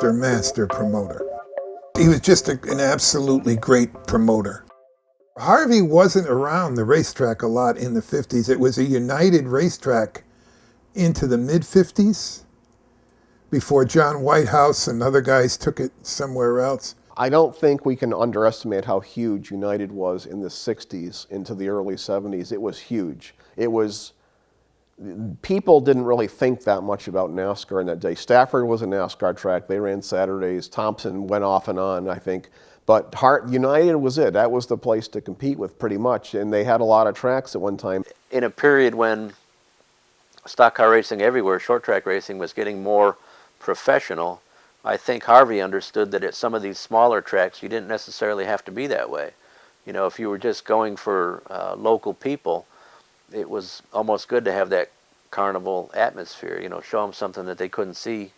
A master promoter. He was just an absolutely great promoter. Harvey wasn't around the racetrack a lot in the 50s. It was a United racetrack into the mid-50s before John Whitehouse and other guys took it somewhere else. I don't think we can underestimate how huge United was in the 60s into the early 70s. It was huge. People didn't really think that much about NASCAR in that day. Stafford was a NASCAR track. They ran Saturdays. Thompson went off and on, I think. But United was it. That was the place to compete with pretty much. And they had a lot of tracks at one time. In a period when stock car racing everywhere, short track racing was getting more professional, I think Harvey understood that at some of these smaller tracks, you didn't necessarily have to be that way. You know, if you were just going for local people, it was almost good to have that carnival atmosphere, you know, show them something that they couldn't see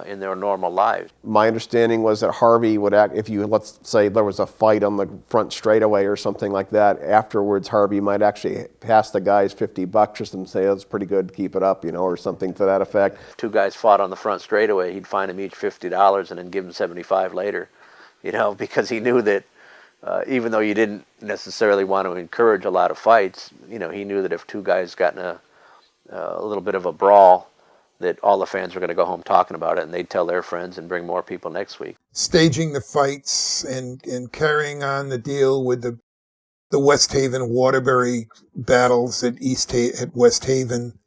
in their normal lives. My understanding was that Harvey would act, if you, let's say there was a fight on the front straightaway or something like that, afterwards Harvey might actually pass the guys $50 just and say, that's pretty good, keep it up, you know, or something to that effect. Two guys fought on the front straightaway, he'd fine them each $50 and then give them $75 later, you know, because he knew that even though you didn't necessarily want to encourage a lot of fights, you know, he knew that if two guys got in a little bit of a brawl, that all the fans were going to go home talking about it, and they'd tell their friends and bring more people next week. Staging the fights and carrying on the deal with the West Haven Waterbury battles at West Haven,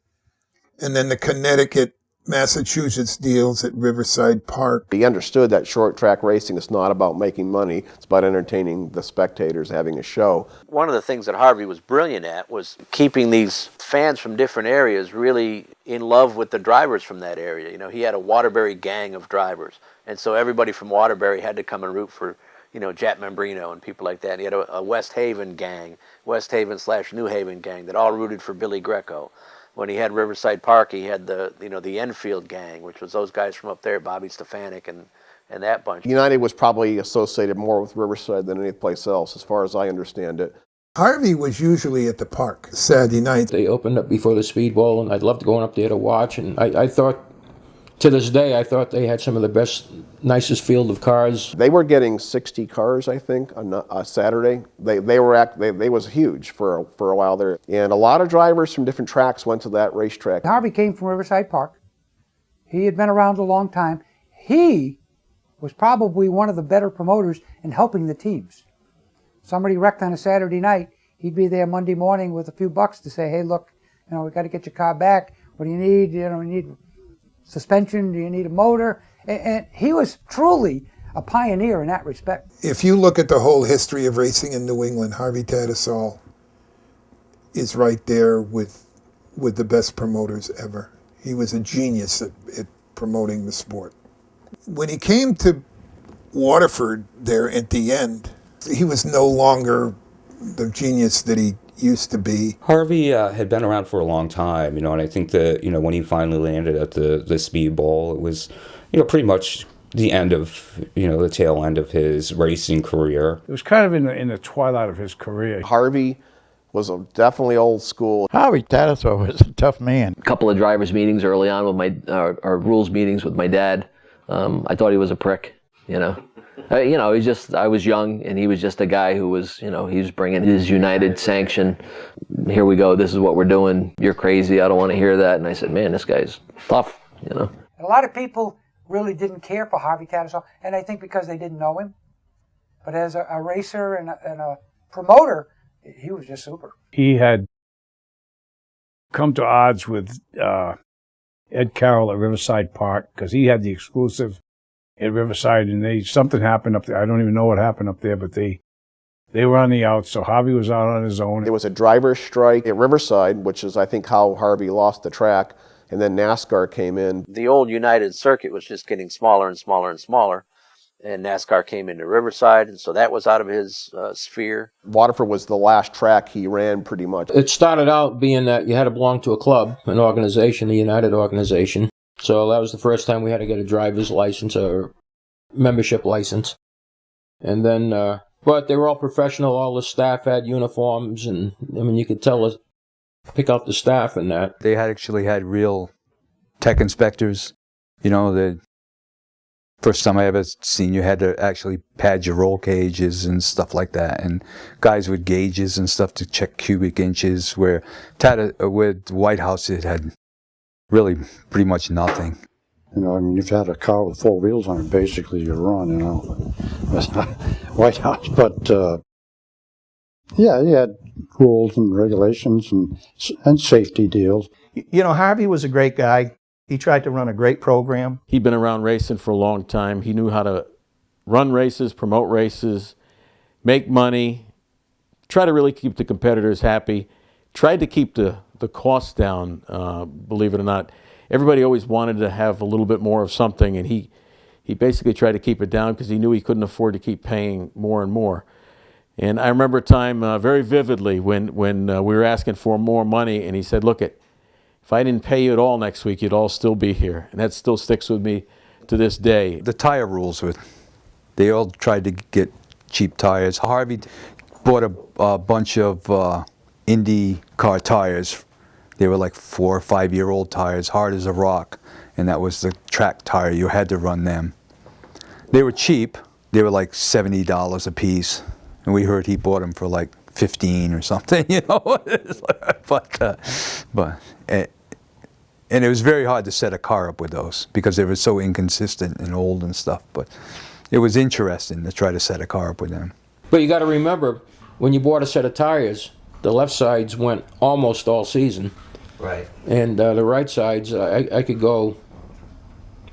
and then the Connecticut Massachusetts deals at Riverside Park. He understood that short track racing is not about making money, it's about entertaining the spectators, having a show. One of the things that Harvey was brilliant at was keeping these fans from different areas really in love with the drivers from that area. You know, he had a Waterbury gang of drivers, and so everybody from Waterbury had to come and root for, you know, Jack Membrino and people like that. And he had a West Haven gang, West Haven/New Haven gang that all rooted for Billy Greco. When he had Riverside Park, he had the Enfield gang, which was those guys from up there, Bobby Stefanik and that bunch. United was probably associated more with Riverside than any place else, as far as I understand it. Harvey was usually at the park Saturday night. They opened up before the Speedbowl, and I loved going up there to watch. And I thought, to this day, I thought they had some of the best, nicest field of cars. They were getting 60 cars, I think, on a Saturday. They was huge for a while there, and a lot of drivers from different tracks went to that racetrack. Harvey came from Riverside Park. He had been around a long time. He was probably one of the better promoters in helping the teams. Somebody wrecked on a Saturday night, he'd be there Monday morning with a few bucks to say, hey, look, you know, we got to get your car back. What do you need? You know, we need suspension. Do you need a motor? And he was truly a pioneer in that respect. If you look at the whole history of racing in New England, Harvey Tattersall is right there with the best promoters ever. He was a genius at promoting the sport. When he came to Waterford there at the end, he was no longer the genius that he used to be. Harvey had been around for a long time, and I think that, when he finally landed at the Speedbowl, it was, pretty much the end of, the tail end of his racing career. It was kind of in the twilight of his career. Harvey was definitely old school. Harvey Tattersall was a tough man. A couple of drivers' meetings early on with our rules meetings with my dad. I thought he was a prick, I was young, and he was just a guy who was, he was bringing his United sanction. Here we go, this is what we're doing. You're crazy, I don't want to hear that. And I said, man, this guy's tough, A lot of people really didn't care for Harvey Tattersall, and I think because they didn't know him. But as a racer and a promoter, he was just super. He had come to odds with Ed Carroll at Riverside Park because he had the exclusive at Riverside, and something happened up there. I don't even know what happened up there, but they were on the outs, so Harvey was out on his own. There was a driver's strike at Riverside, which is, I think, how Harvey lost the track, and then NASCAR came in. The old United circuit was just getting smaller and smaller and smaller, and NASCAR came into Riverside, and so that was out of his sphere. Waterford was the last track he ran, pretty much. It started out being that you had to belong to a club, an organization, the United organization. So that was the first time we had to get a driver's license or membership license. And then, but they were all professional, all the staff had uniforms, and you could tell, pick out the staff and that. They actually had real tech inspectors. The first time I ever seen you had to actually pad your roll cages and stuff like that, and guys with gauges and stuff to check cubic inches, where with White House it had really pretty much nothing. You've had a car with four wheels on it, basically you run, White House. But, yeah, you had rules and regulations and safety deals. Harvey was a great guy. He tried to run a great program. He'd been around racing for a long time. He knew how to run races, promote races, make money, try to really keep the competitors happy, tried to keep the costs down, believe it or not. Everybody always wanted to have a little bit more of something, and he basically tried to keep it down because he knew he couldn't afford to keep paying more and more. And I remember a time very vividly when we were asking for more money, and he said, look, if I didn't pay you at all next week, you'd all still be here. And that still sticks with me to this day. The tire rules they all tried to get cheap tires. Harvey bought a bunch of Indy car tires. They were like 4 or 5 year old tires, hard as a rock, and that was the track tire. You had to run them. They were cheap. They were like $70 a piece, and we heard he bought them for like 15 or something, and it was very hard to set a car up with those because they were so inconsistent and old and stuff. But it was interesting to try to set a car up with them. But you got to remember, when you bought a set of tires, the left sides went almost all season. Right. And the right sides, I could go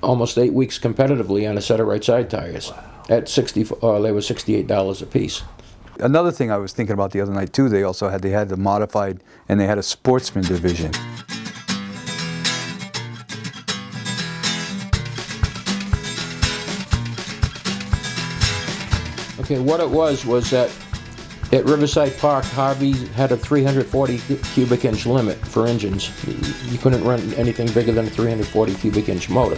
almost 8 weeks competitively on a set of right side tires. Wow. At they were $68 a piece. Another thing I was thinking about the other night too, they had the modified, and they had a sportsman division. Okay, what it was that at Riverside Park, Harvey had a 340 cubic inch limit for engines. You couldn't run anything bigger than a 340 cubic inch motor.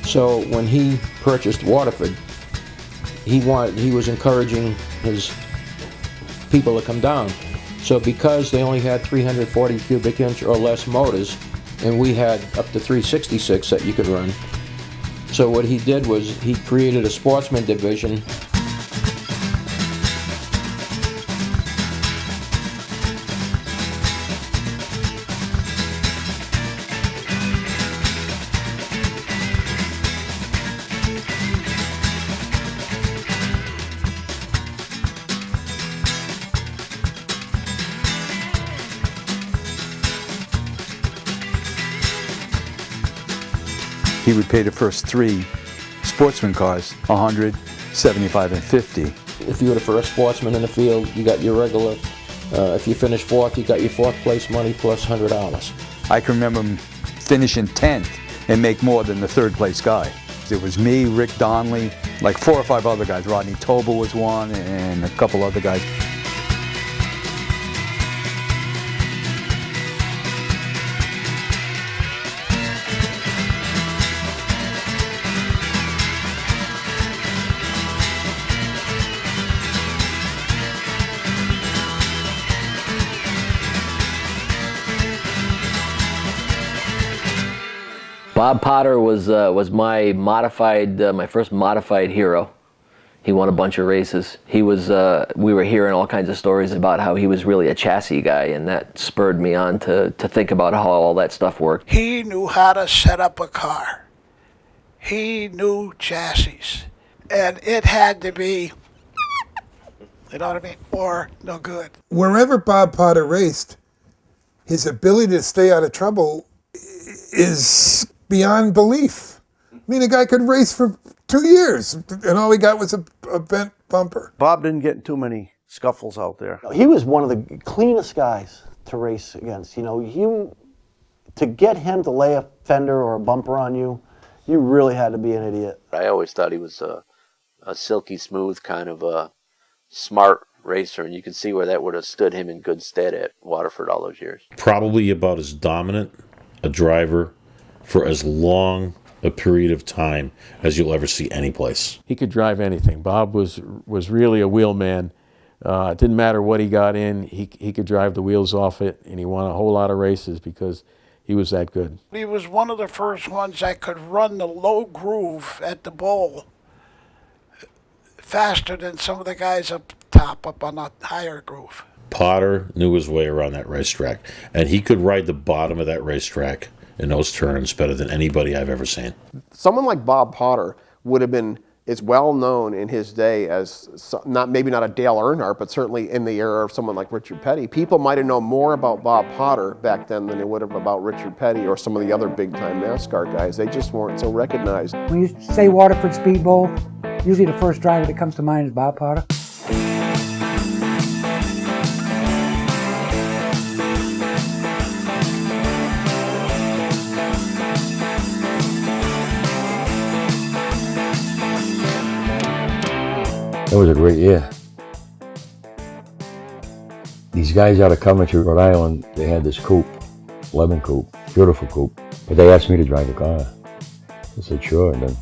So when he purchased Waterford, he was encouraging his people to come down. So because they only had 340 cubic inch or less motors, and we had up to 366 that you could run. So what he did was he created a sportsman division. He would pay the first 3 sportsman cars, 100, 75, and 50. If you were the first sportsman in the field, you got your regular, if you finished fourth, you got your fourth place money plus $100. I can remember finishing 10th and make more than the third place guy. It was me, Rick Donnelly, like 4 or 5 other guys. Rodney Toba was one, and a couple other guys. Bob Potter was my modified, my first modified hero. He won a bunch of races. He was, we were hearing all kinds of stories about how he was really a chassis guy, and that spurred me on to think about how all that stuff worked. He knew how to set up a car. He knew chassis. And it had to be, you know what I mean, or no good. Wherever Bob Potter raced, his ability to stay out of trouble is beyond belief. I mean, a guy could race for 2 years, and all he got was a bent bumper. Bob didn't get too many scuffles out there. He was one of the cleanest guys to race against. You know, to get him to lay a fender or a bumper on you, you really had to be an idiot. I always thought he was a silky smooth kind of a smart racer, and you can see where that would have stood him in good stead at Waterford all those years. Probably about as dominant a driver for as long a period of time as you'll ever see any place. He could drive anything. Bob was really a wheelman. It didn't matter what he got in, he could drive the wheels off it, and he won a whole lot of races because he was that good. He was one of the first ones that could run the low groove at the bowl faster than some of the guys up top, up on the higher groove. Potter knew his way around that racetrack, and he could ride the bottom of that racetrack in those turns better than anybody I've ever seen. Someone like Bob Potter would have been as well known in his day as, maybe not a Dale Earnhardt, but certainly in the era of someone like Richard Petty. People might have known more about Bob Potter back then than they would have about Richard Petty or some of the other big-time NASCAR guys. They just weren't so recognized. When you say Waterford Speedbowl, usually the first driver that comes to mind is Bob Potter. It was a great year. These guys out of Coventry, Rhode Island, they had this coupe, lemon coupe, beautiful coupe. But they asked me to drive the car. I said, sure, and then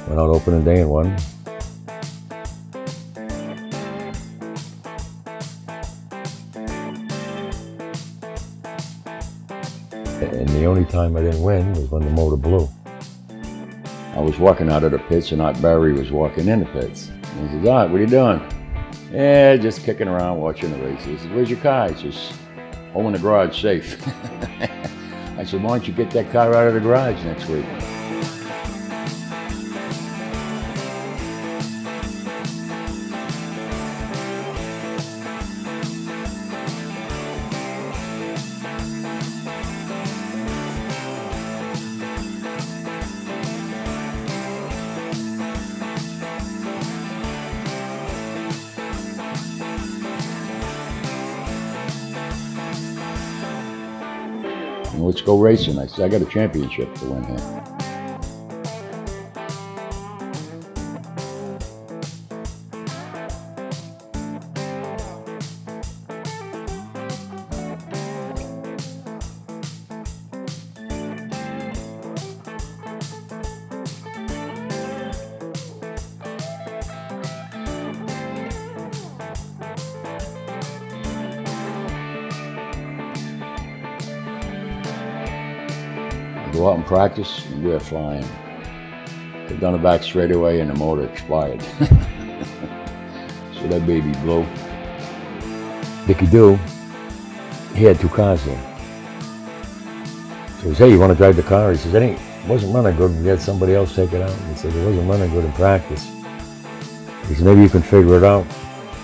went out opening day and won. And the only time I didn't win was when the motor blew. I was walking out of the pits and Art Barry was walking in the pits. And he says, Art, what are you doing? Yeah, just kicking around watching the races. He says, where's your car? He says, home in the garage, safe. I said, why don't you get that car out of the garage next week? Let's go racing. I said, I got a championship to win here. Go out and practice, and we were flying. Got down the back straightaway, and the motor expired. So that baby blew. Dickie Doo, he had 2 cars there. So he said, hey, you want to drive the car? He says, it wasn't running good. We had somebody else take it out. He said, it wasn't running good in practice. He said, maybe you can figure it out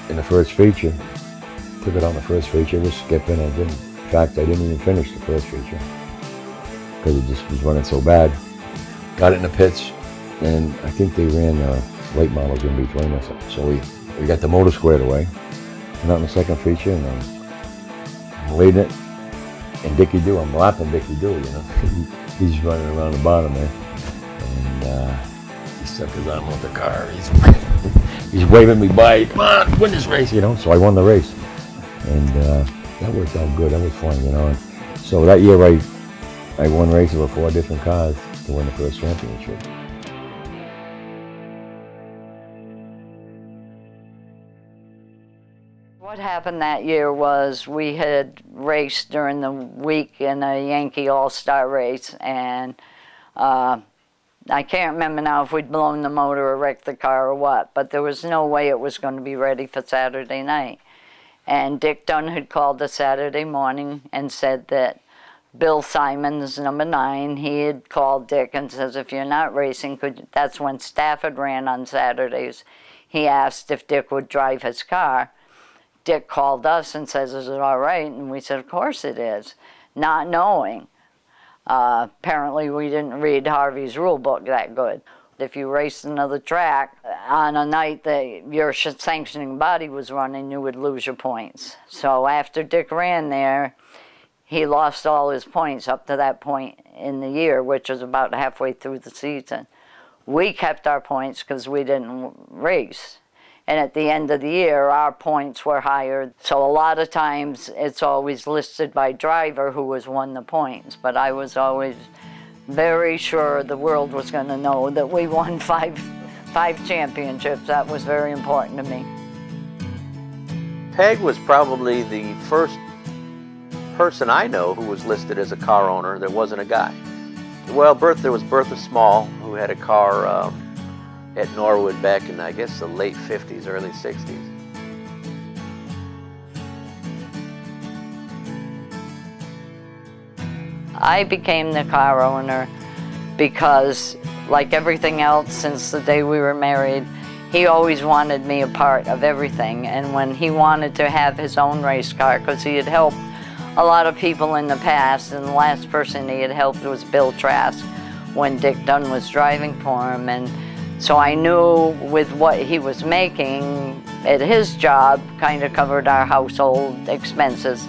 in the first feature. Took it out in the first feature, was skipping. I didn't. In fact, I didn't even finish the first feature, because it just was running so bad. Got it in the pits, and I think they ran late models in between us. So we got the motor squared away. And out in the second feature, and I'm leading it. And Dickie Doo, I'm lapping Dickie Doo, you know. He's running around the bottom there. And he stuck his arm on the car. He's waving me by. Come on, win this race, you know. So I won the race. And that worked out good. That was fun, you know. And so that year I won races with 4 different cars to win the first championship. What happened that year was we had raced during the week in a Yankee All-Star race, and I can't remember now if we'd blown the motor or wrecked the car or what, but there was no way it was going to be ready for Saturday night. And Dick Dunn had called us Saturday morning and said that Bill Simons, number 9, he had called Dick and says, if you're not racing, that's when Stafford ran on Saturdays. He asked if Dick would drive his car. Dick called us and says, is it all right? And we said, of course it is, not knowing. Apparently we didn't read Harvey's rule book that good. If you raced another track on a night that your sanctioning body was running, you would lose your points. So after Dick ran there, he lost all his points up to that point in the year, which was about halfway through the season. We kept our points because we didn't race. And at the end of the year, our points were higher. So a lot of times, it's always listed by driver who has won the points. But I was always very sure the world was going to know that we won five championships. That was very important to me. Peg was probably the first person I know who was listed as a car owner that wasn't a guy. Well, there was Bertha Small, who had a car at Norwood back in, I guess, the late 50s, early 60s. I became the car owner because, like everything else since the day we were married, he always wanted me a part of everything. And when he wanted to have his own race car, because he had helped a lot of people in the past, and the last person he had helped was Bill Trask when Dick Dunn was driving for him. And so I knew with what he was making at his job kind of covered our household expenses.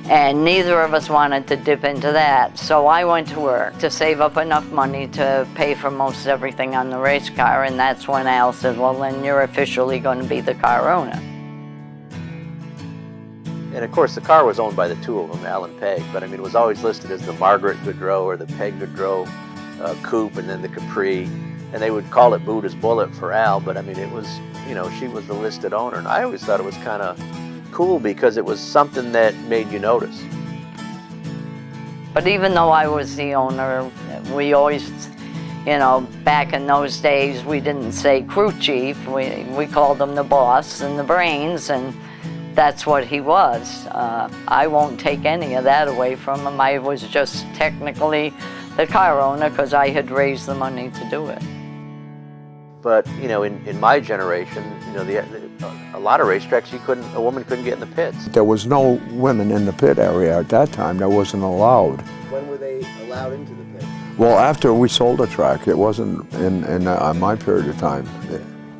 And neither of us wanted to dip into that. So I went to work to save up enough money to pay for most everything on the race car. And that's when Al said, well, then you're officially going to be the car owner. And of course, the car was owned by the two of them, Al and Peg. But I mean, it was always listed as the Margaret Goodrow or the Peg Goodrow Coupe, and then the Capri. And they would call it Buddha's Bullet for Al, but I mean, it was, you know, she was the listed owner. And I always thought it was kind of cool because it was something that made you notice. But even though I was the owner, we always, you know, back in those days, we didn't say crew chief. We called him the boss and the brains, and that's what he was. I won't take any of that away from him. I was just technically the car owner because I had raised the money to do it. But, you know, in my generation, you know, a lot of racetracks, a woman couldn't get in the pits. There was no women in the pit area at that time. That wasn't allowed. When were they allowed into the pit? Well, after we sold the track, it wasn't in my period of time.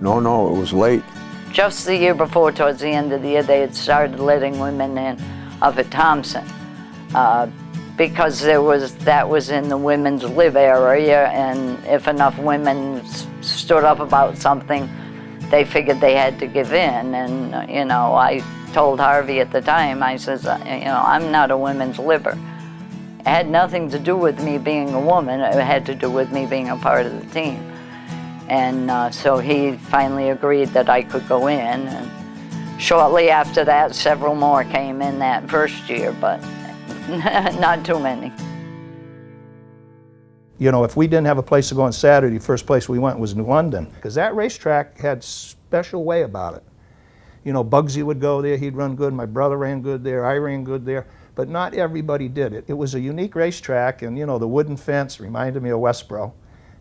No, it was late. Just the year before, towards the end of the year, they had started letting women in up at Thompson. Because that was in the women's live area, and if enough women stood up about something, they figured they had to give in. And you know, I told Harvey at the time, I says, you know, I'm not a women's liver. It had nothing to do with me being a woman. It had to do with me being a part of the team. And so he finally agreed that I could go in. And shortly after that, several more came in that first year, but not too many. You know, if we didn't have a place to go on Saturday, first place we went was New London, because that racetrack had special way about it. You know, Bugsy would go there, he'd run good, my brother ran good there, I ran good there, but not everybody did it. It was a unique racetrack, and you know, the wooden fence reminded me of Westboro.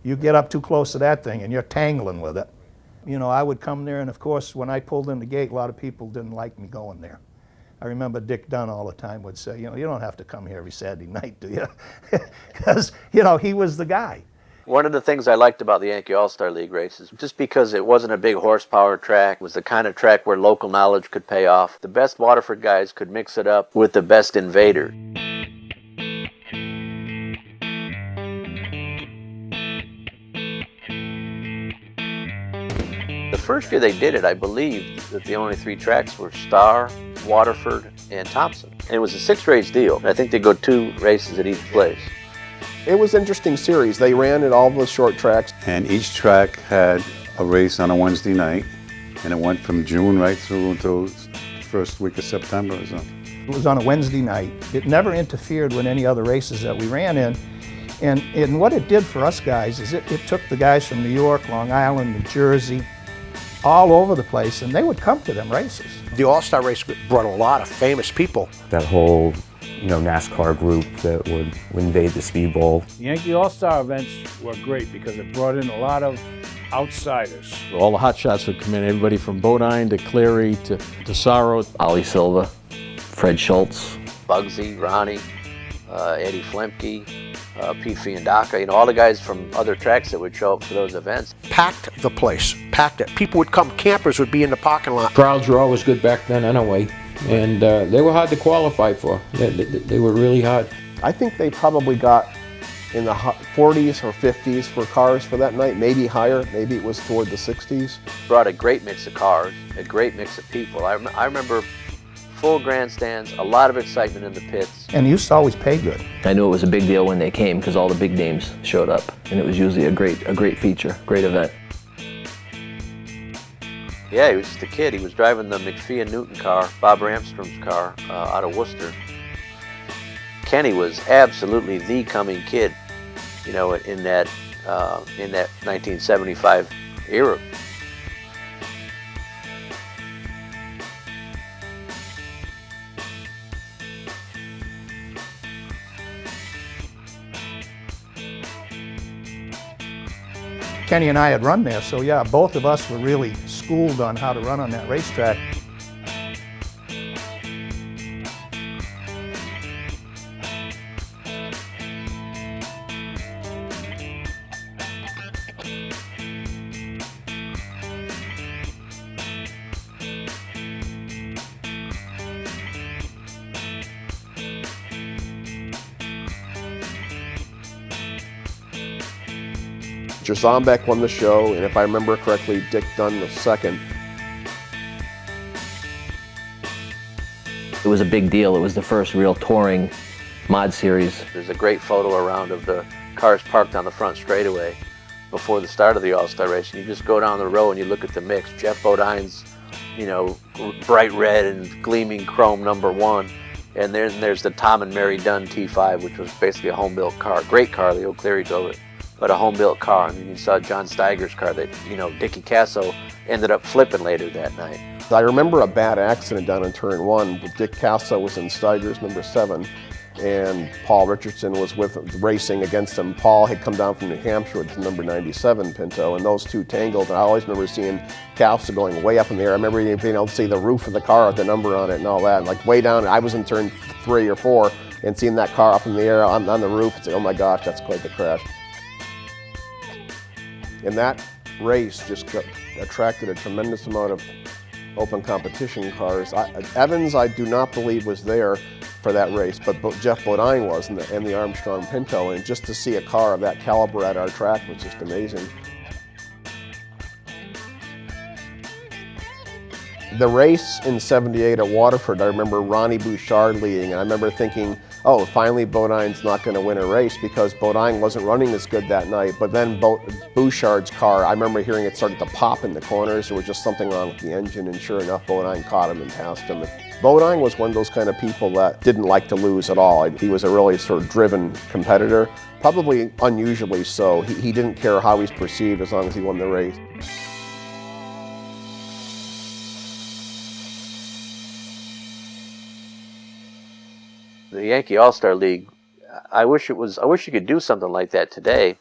You get up too close to that thing and you're tangling with it. You know, I would come there, and of course, when I pulled in the gate, a lot of people didn't like me going there. I remember Dick Dunn all the time would say, you know, you don't have to come here every Saturday night, do you? Because, you know, he was the guy. One of the things I liked about the Yankee All-Star League races, just because it wasn't a big horsepower track, was the kind of track where local knowledge could pay off. The best Waterford guys could mix it up with the best invader. The first year they did it, I believe that the only 3 tracks were Star, Waterford, and Thompson. And it was a 6-race deal. I think they go 2 races at each place. It was an interesting series. They ran at all the short tracks. And each track had a race on a Wednesday night, and it went from June right through until the first week of September or something. It was on a Wednesday night. It never interfered with any other races that we ran in. And what it did for us guys is it took the guys from New York, Long Island, New Jersey, all over the place, and they would come to them races. The All-Star race brought a lot of famous people. That whole, NASCAR group that would invade the Speedbowl. The Yankee All-Star events were great because it brought in a lot of outsiders. All the hot shots would come in, everybody from Bodine to Cleary to Sorrow. Ollie Silva, Fred Schultz. Bugsy, Ronnie, Eddie Flemke, Pete Fiandaca, all the guys from other tracks that would show up for those events. Packed the place, packed it. People would come, campers would be in the parking lot. Crowds were always good back then anyway, and they were hard to qualify for. They were really hard. I think they probably got in the 40s or 50s for cars for that night, maybe higher, maybe it was toward the 60s. Brought a great mix of cars, a great mix of people. I remember full grandstands, a lot of excitement in the pits. And you used to always pay good. I knew it was a big deal when they came because all the big names showed up, and it was usually a great feature, great event. Yeah, he was just a kid. He was driving the McPhee and Newton car, Bob Ramstrom's car, out of Worcester. Kenny was absolutely the coming kid, in that 1975 era. Kenny and I had run there, so yeah, both of us were really schooled on how to run on that racetrack. Jerzombeck won the show, and if I remember correctly, Dick Dunn was second. It was a big deal. It was the first real touring mod series. There's a great photo around of the cars parked on the front straightaway before the start of the All-Star race. And you just go down the row and you look at the mix. Jeff Bodine's, bright red and gleaming chrome #1. And then there's the Tom and Mary Dunn T5, which was basically a home-built car. Great car, the O'Cleary drove it, but a home-built car. And then you saw John Steiger's car that, Dickie Casso ended up flipping later that night. I remember a bad accident down in Turn 1. Dick Casso was in Steiger's #7, and Paul Richardson was racing against him. Paul had come down from New Hampshire with the #97 Pinto, and those two tangled. And I always remember seeing Casso going way up in the air. I remember being able to see the roof of the car with the number on it and all that. And like way down, I was in Turn 3 or 4, and seeing that car up in the air on the roof, it's like, oh my gosh, that's quite the crash. And that race just attracted a tremendous amount of open competition cars. Evans, I do not believe, was there for that race, but Jeff Bodine was, and the Armstrong Pinto, and just to see a car of that caliber at our track was just amazing. The race in '78 at Waterford, I remember Ronnie Bouchard leading, and I remember thinking, oh, finally Bodine's not going to win a race, because Bodine wasn't running as good that night. But then Bouchard's car, I remember hearing it started to pop in the corners. There was just something wrong with the engine, and sure enough, Bodine caught him and passed him. Bodine was one of those kind of people that didn't like to lose at all. He was a really sort of driven competitor, probably unusually so. He didn't care how he's perceived as long as he won the race. The Yankee All-Star League, I wish you could do something like that today,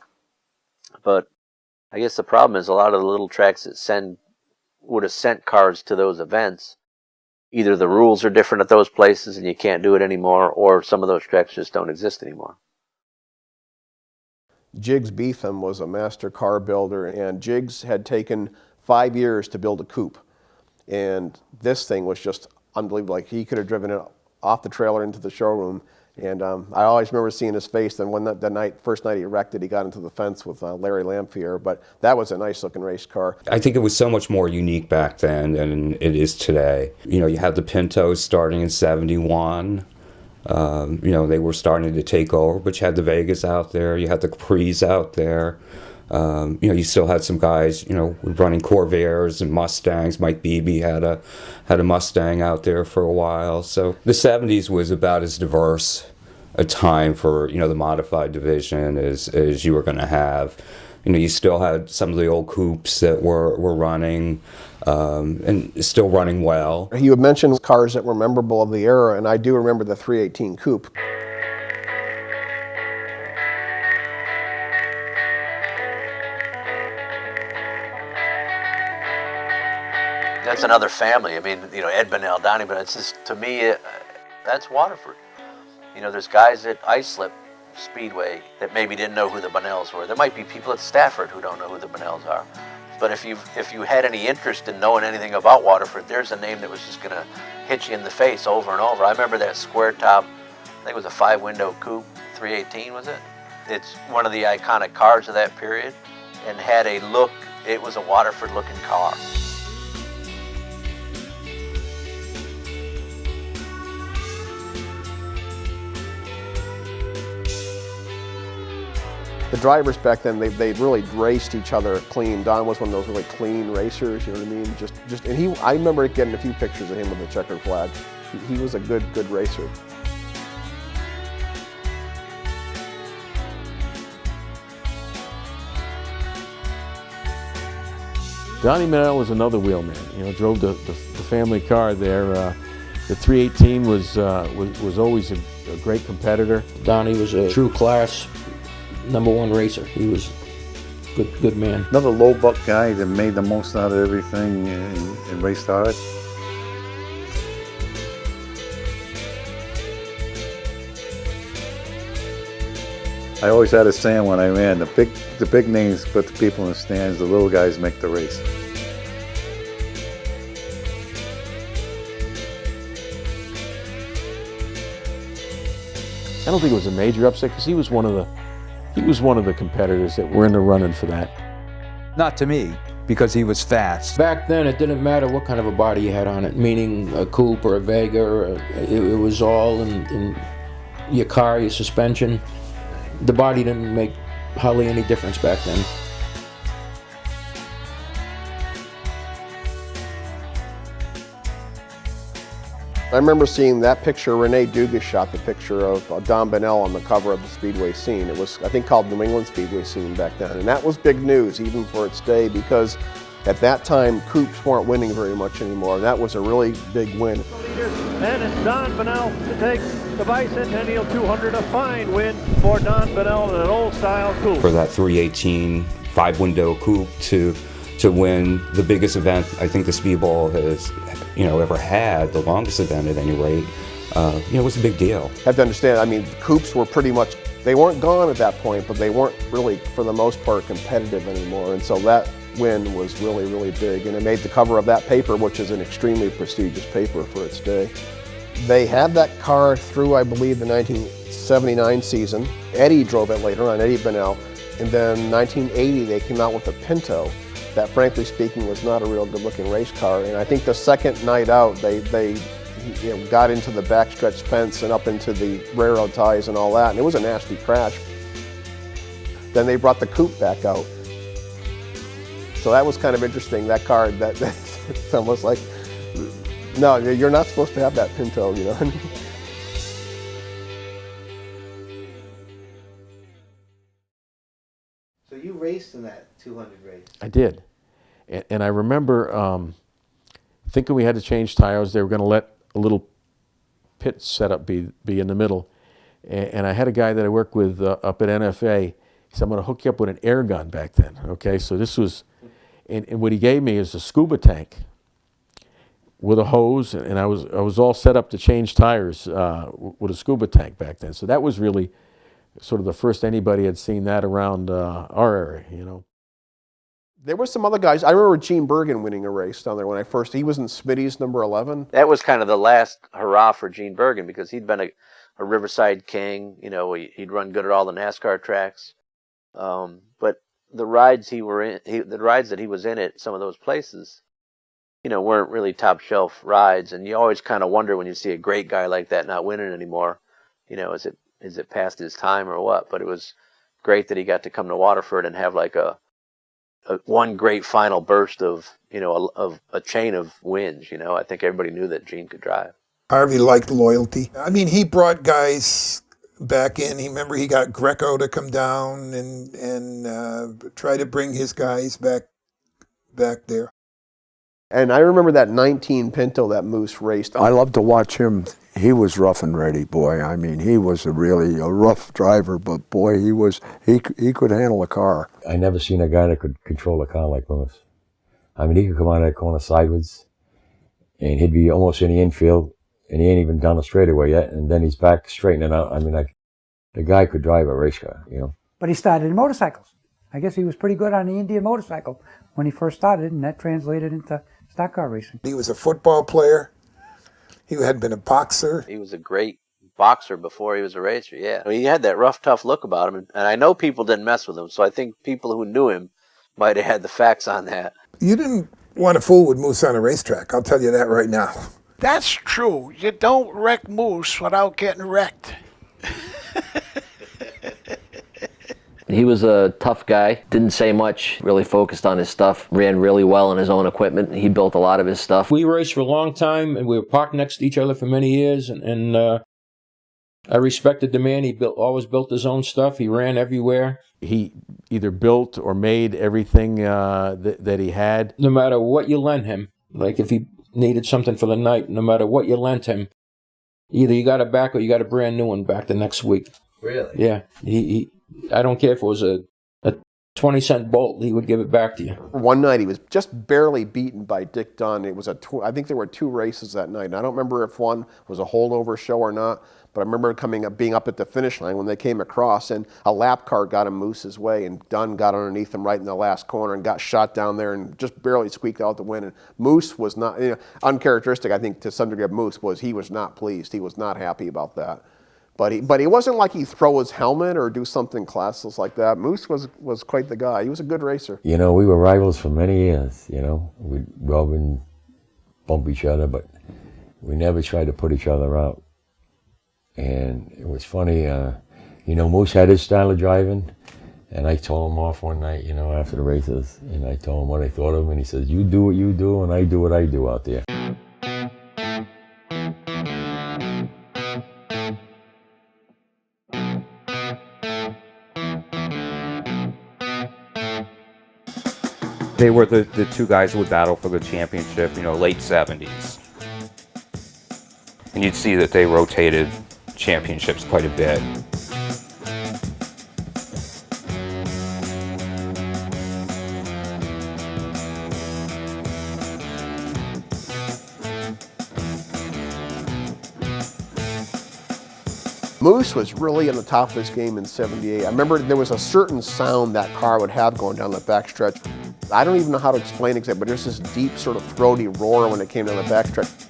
but I guess the problem is a lot of the little tracks that would have sent cars to those events, either the rules are different at those places and you can't do it anymore, or some of those tracks just don't exist anymore. Jiggs Beetham was a master car builder, and Jiggs had taken 5 years to build a coupe. And this thing was just unbelievable. Like, he could have driven it off the trailer into the showroom. And I always remember seeing his face. Then when first night he wrecked it, he got into the fence with Larry Lamphere. But that was a nice looking race car. I think it was so much more unique back then than it is today. You know, you had the Pintos starting in '71. You know, they were starting to take over, but you had the Vegas out there, you had the Capri's out there. You know, you still had some guys, you know, running Corvairs and Mustangs. Mike Beebe had a Mustang out there for a while. So the '70s was about as diverse a time for, you know, the modified division as you were going to have. You know, you still had some of the old coupes that were running, and still running well. You had mentioned cars that were memorable of the era, and I do remember the 318 Coupe. That's another family. I mean, you know, Ed Bunnell, Donnie, but it's just, to me, that's Waterford. You know, there's guys at Islip Speedway that maybe didn't know who the Bunnells were. There might be people at Stafford who don't know who the Bunnells are. But if you had any interest in knowing anything about Waterford, there's a name that was just going to hit you in the face over and over. I remember that square top, I think it was a 5-window coupe, 318 was it? It's one of the iconic cars of that period, and had a look, it was a Waterford looking car. The drivers back then, they really raced each other clean. Don was one of those really clean racers, you know what I mean? And I remember getting a few pictures of him with the checkered flag. He was a good racer. Donnie Bunnell was another wheelman. You know, drove the family car there. The 318 was always a great competitor. Donnie was a true class #1 racer. He was a good man. Another low buck guy that made the most out of everything and raced hard. I always had a saying when I ran, the big names put the people in the stands, the little guys make the race. I don't think it was a major upset because he was one of the competitors that were in the running for that. Not to me, because he was fast. Back then, it didn't matter what kind of a body you had on it, meaning a coupe or a Vega. It was all in your car, your suspension. The body didn't make hardly any difference back then. I remember seeing that picture. Renee Dugas shot the picture of Don Bunnell on the cover of the Speedway Scene. It was, I think, called New England Speedway Scene back then. And that was big news, even for its day, because at that time, coupes weren't winning very much anymore. That was a really big win. And it's Don Bunnell to take the Bicentennial 200, a fine win for Don Bunnell in an old-style coupe. For that 318 5-window coupe to win the biggest event I think the Speedbowl has ever had, the longest event at any rate, it was a big deal. You have to understand, I mean, coupes were pretty much, they weren't gone at that point, but they weren't really, for the most part, competitive anymore. And so that win was really, really big. And it made the cover of that paper, which is an extremely prestigious paper for its day. They had that car through, I believe, the 1979 season. Eddie drove it later on, Eddie Bunnell. And then 1980, they came out with a Pinto that, frankly speaking, was not a real good-looking race car. And I think the second night out, they got into the backstretch fence and up into the railroad ties and all that, and it was a nasty crash. Then they brought the coupe back out. So that was kind of interesting, that car, it's almost like, no, you're not supposed to have that Pinto, you know. So you raced in that 200 race? I did. And I remember thinking we had to change tires. They were going to let a little pit setup be in the middle. And I had a guy that I worked with up at NFA. He said, I'm going to hook you up with an air gun back then. Okay, so this was, and what he gave me is a scuba tank with a hose, and I was all set up to change tires with a scuba tank back then. So that was really sort of the first anybody had seen that around our area, you know. There were some other guys. I remember Gene Bergen winning a race down there when he was in Smitty's number 11. That was kind of the last hurrah for Gene Bergen because he'd been a Riverside king. You know, he'd run good at all the NASCAR tracks. But the rides the rides that he was in at some of those places, you know, weren't really top shelf rides. And you always kind of wonder when you see a great guy like that not winning anymore, you know, is it past his time or what? But it was great that he got to come to Waterford and have like a one great final burst of, you know, of a chain of wins. You know, I think everybody knew that Gene could drive. Harvey liked loyalty. I mean, he brought guys back in. Remember, he got Greco to come down and try to bring his guys back there. And I remember that 19 Pinto that Moose raced. I love to watch him. He was rough and ready, boy. I mean, he was really a rough driver, but boy, he could handle a car. I never seen a guy that could control a car like Moose. I mean, he could come out of that corner sideways, and he'd be almost in the infield, and he ain't even down the straightaway yet, and then he's back straightening out. I mean, like, the guy could drive a race car, you know. But he started in motorcycles. I guess he was pretty good on the Indian motorcycle when he first started, and that translated into stock car racing. He was a football player. He had been a boxer. He was a great boxer before he was a racer, yeah. I mean, he had that rough, tough look about him, and I know people didn't mess with him, so I think people who knew him might have had the facts on that. You didn't want to fool with Moose on a racetrack, I'll tell you that right now. That's true. You don't wreck Moose without getting wrecked. He was a tough guy, didn't say much, really focused on his stuff, ran really well on his own equipment. He built a lot of his stuff. We raced for a long time, and we were parked next to each other for many years, and I respected the man. He always built his own stuff. He ran everywhere. He either built or made everything that he had. No matter what you lent him, like if he needed something for the night, no matter what you lent him, either you got it back or you got a brand new one back the next week. Really? Yeah. I don't care if it was a 20-cent bolt, he would give it back to you. One night he was just barely beaten by Dick Dunn. It was I think there were 2 races that night. And I don't remember if one was a holdover show or not, but I remember being up at the finish line when they came across, and a lap car got him Moose's way, and Dunn got underneath him right in the last corner and got shot down there and just barely squeaked out the win. And Moose was not, you know, uncharacteristic, I think, to some degree of Moose, was he was not pleased. He was not happy about that. But he wasn't like he'd throw his helmet or do something classless like that. Moose was quite the guy. He was a good racer. You know, we were rivals for many years, you know. We'd rub and bump each other, but we never tried to put each other out. And it was funny, you know, Moose had his style of driving, and I told him off one night, you know, after the races, and I told him what I thought of him, and he says, you do what you do, and I do what I do out there. They were the 2 guys who would battle for the championship, you know, late 70s. And you'd see that they rotated championships quite a bit. Moose was really on the top of his game in '78. I remember there was a certain sound that car would have going down the backstretch. I don't even know how to explain exactly, but there's this deep sort of throaty roar when it came down the backstretch.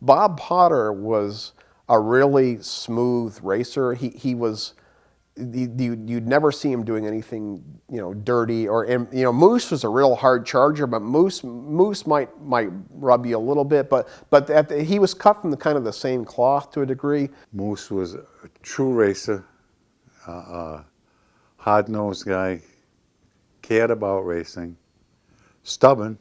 Bob Potter was a really smooth racer. He was, you'd never see him doing anything, you know, dirty or, you know, Moose was a real hard charger, but Moose might rub you a little bit, but he was cut from the kind of the same cloth to a degree. Moose was a true racer. hard-nosed guy, cared about racing, stubborn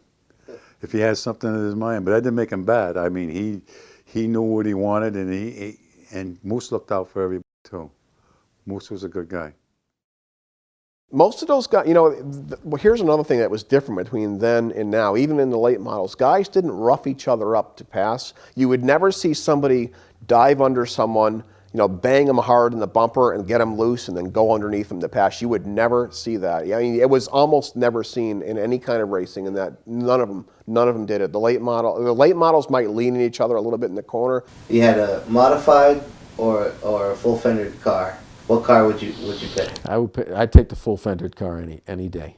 if he had something in his mind, but that didn't make him bad. I mean, he knew what he wanted, and Moose looked out for everybody too. Moose was a good guy. Most of those guys, you know, well, here's another thing that was different between then and now. Even in the late models, guys didn't rough each other up to pass. You would never see somebody dive under someone, you know, bang them hard in the bumper and get them loose and then go underneath them to pass. You would never see that. I mean, it was almost never seen in any kind of racing, and that none of them did it. The late models might lean in each other a little bit in the corner. You had a modified or a full fendered car. What car would you pick? I'd take the full fendered car any day.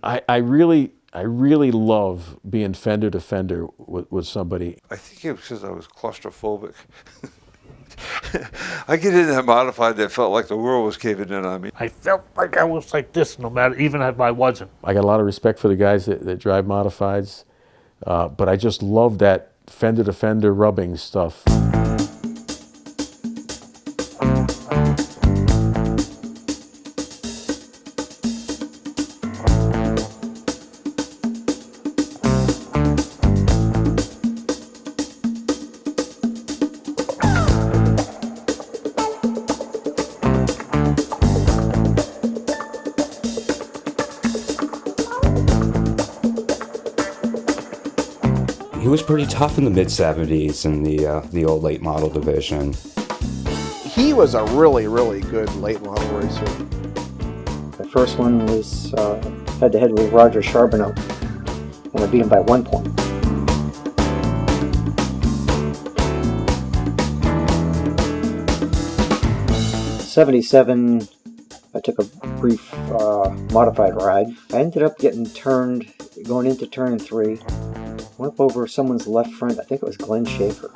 I really love being fender to fender with somebody. I think it was because I was claustrophobic. I get in that modified that felt like the world was caving in on me. I felt like I was like this, no matter, even if I wasn't. I got a lot of respect for the guys that drive modifieds, but I just love that fender to fender rubbing stuff. He was pretty tough in the mid-70s in the old late model division. He was a really, really good late model racer. The first one was head-to-head with Roger Charbonneau, and I beat him by 1 point. '77, I took a brief modified ride. I ended up getting turned, going into turn 3. Went up over someone's left front, I think it was Glenn Schaefer.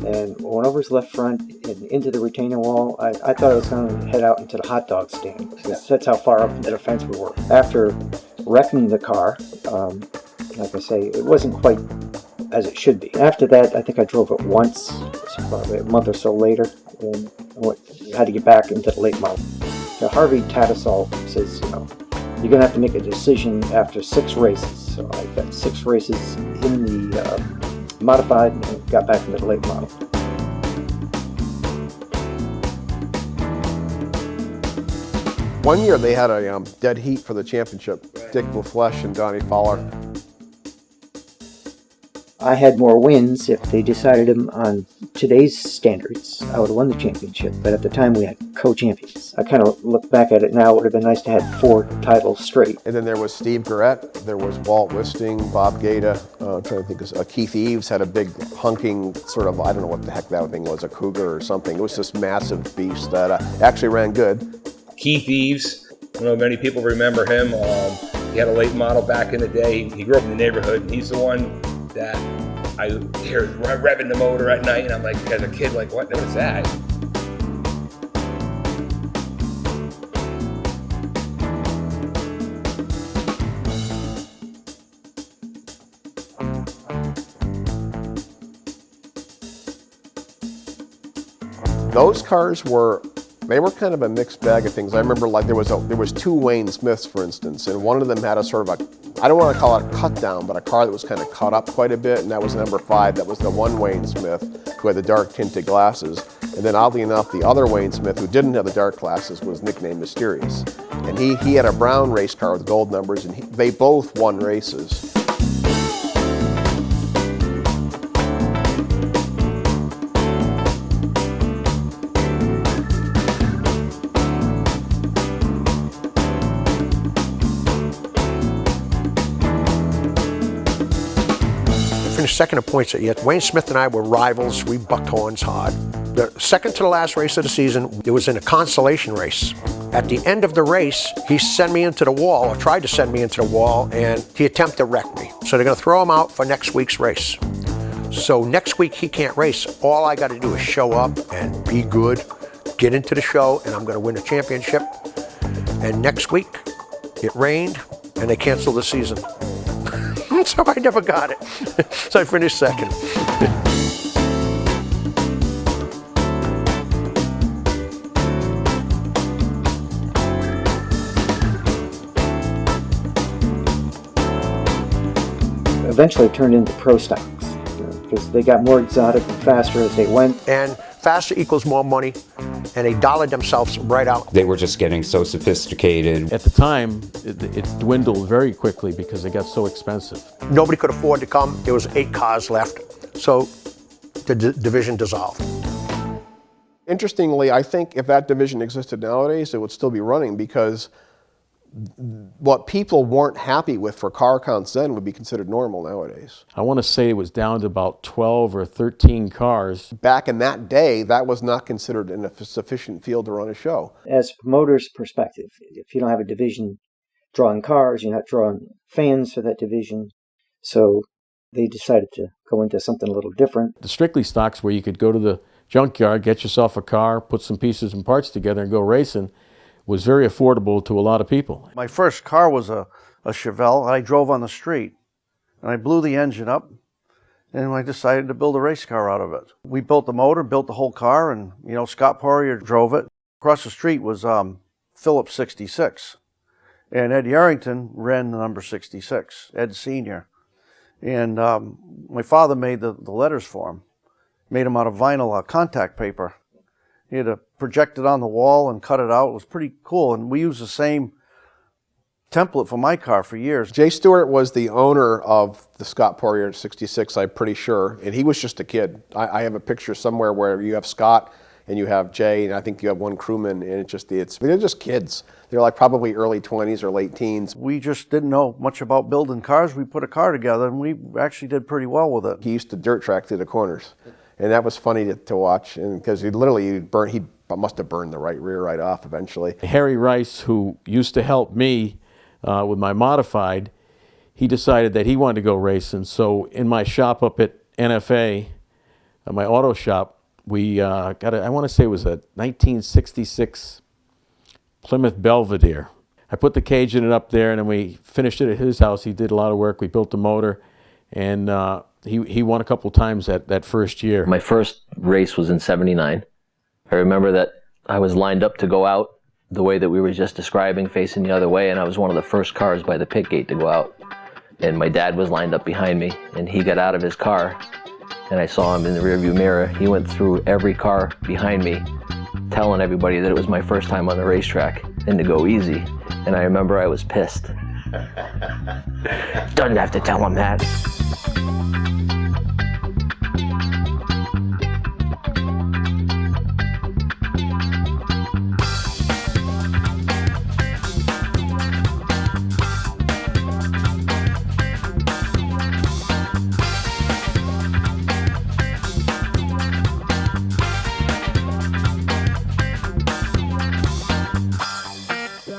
And went over his left front and into the retaining wall. I thought I was going to head out into the hot dog stand, because that's how far up into the fence we were. After wrecking the car, like I say, it wasn't quite as it should be. After that, I think I drove it once, probably a month or so later, and had to get back into the late model. Now, Harvey Tattersall says, you know, you're going to have to make a decision after 6 races. So I got 6 races in the modified and got back into the late model. One year they had a dead heat for the championship. Dick LaFleche and Donnie Fowler. I had more wins. If they decided them on today's standards, I would have won the championship. But at the time, we had co-champions. I kind of look back at it now. It would have been nice to have 4 titles straight. And then there was Steve Garrett. There was Walt Wisting, Bob Gaeta. I'm trying to think of Keith Eves had a big hunking sort of, I don't know what the heck that thing was, a cougar or something. It was this massive beast that actually ran good. Keith Eves, I don't know if many people remember him. He had a late model back in the day. He grew up in the neighborhood, and he's the one that I hear revving the motor at night, and I'm like, as a kid, like, what is that? Those cars were kind of a mixed bag of things. I remember like there was 2 Wayne Smiths, for instance, and one of them had a sort of a, I don't want to call it a cut down, but a car that was kind of cut up quite a bit, and that was number 5. That was the one Wayne Smith who had the dark tinted glasses. And then oddly enough, the other Wayne Smith who didn't have the dark glasses was nicknamed Mysterious. And he had a brown race car with gold numbers, and they both won races. Second in points yet. Wayne Smith and I were rivals. We bucked horns hard. The second to the last race of the season, it was in a consolation race. At the end of the race, he sent me into the wall, or tried to send me into the wall, and he attempted to wreck me. So they're going to throw him out for next week's race. So next week he can't race. All I got to do is show up and be good, get into the show, and I'm going to win the championship. And next week, it rained, and they canceled the season. So I never got it. So I finished second. eventually turned into pro stocks because they got more exotic and faster as they went. And faster equals more money, and they dollared themselves right out. They were just getting so sophisticated. At the time, it dwindled very quickly because they got so expensive. Nobody could afford to come. There was 8 cars left, so the division dissolved. Interestingly, I think if that division existed nowadays, it would still be running because what people weren't happy with for car counts then would be considered normal nowadays. I want to say it was down to about 12 or 13 cars. Back in that day, that was not considered a sufficient field to run a show. As a promoter's perspective, if you don't have a division drawing cars, you're not drawing fans for that division. So they decided to go into something a little different. The strictly stocks where you could go to the junkyard, get yourself a car, put some pieces and parts together and go racing was very affordable to a lot of people. My first car was a Chevelle, and I drove on the street. And I blew the engine up, and I decided to build a race car out of it. We built the motor, built the whole car, and, you know, Scott Poirier drove it. Across the street was Phillips 66, and Ed Yarrington ran the number 66, Ed Sr. And my father made the letters for him, made them out of vinyl contact paper. He had to project it on the wall and cut it out. It was pretty cool, and we used the same template for my car for years. Jay Stewart was the owner of the Scott Poirier 66, I'm pretty sure, and he was just a kid. I have a picture somewhere where you have Scott and you have Jay, and I think you have one crewman, and they're just kids. They're like probably early 20s or late teens. We just didn't know much about building cars. We put a car together, and we actually did pretty well with it. He used to dirt track through the corners. And that was funny to watch, and because he must have burned the right rear right off eventually. Harry Rice, who used to help me with my modified, he decided that he wanted to go racing. So in my shop up at NFA, my auto shop, we got I want to say it was a 1966 Plymouth Belvedere. I put the cage in it up there, and then we finished it at his house. He did a lot of work. We built the motor, and he won a couple times that first year. My first race was in '79. I remember that I was lined up to go out the way that we were just describing, facing the other way, and I was one of the first cars by the pit gate to go out. And my dad was lined up behind me, and he got out of his car, and I saw him in the rearview mirror. He went through every car behind me, telling everybody that it was my first time on the racetrack and to go easy. And I remember I was pissed. Doesn't have to tell him that.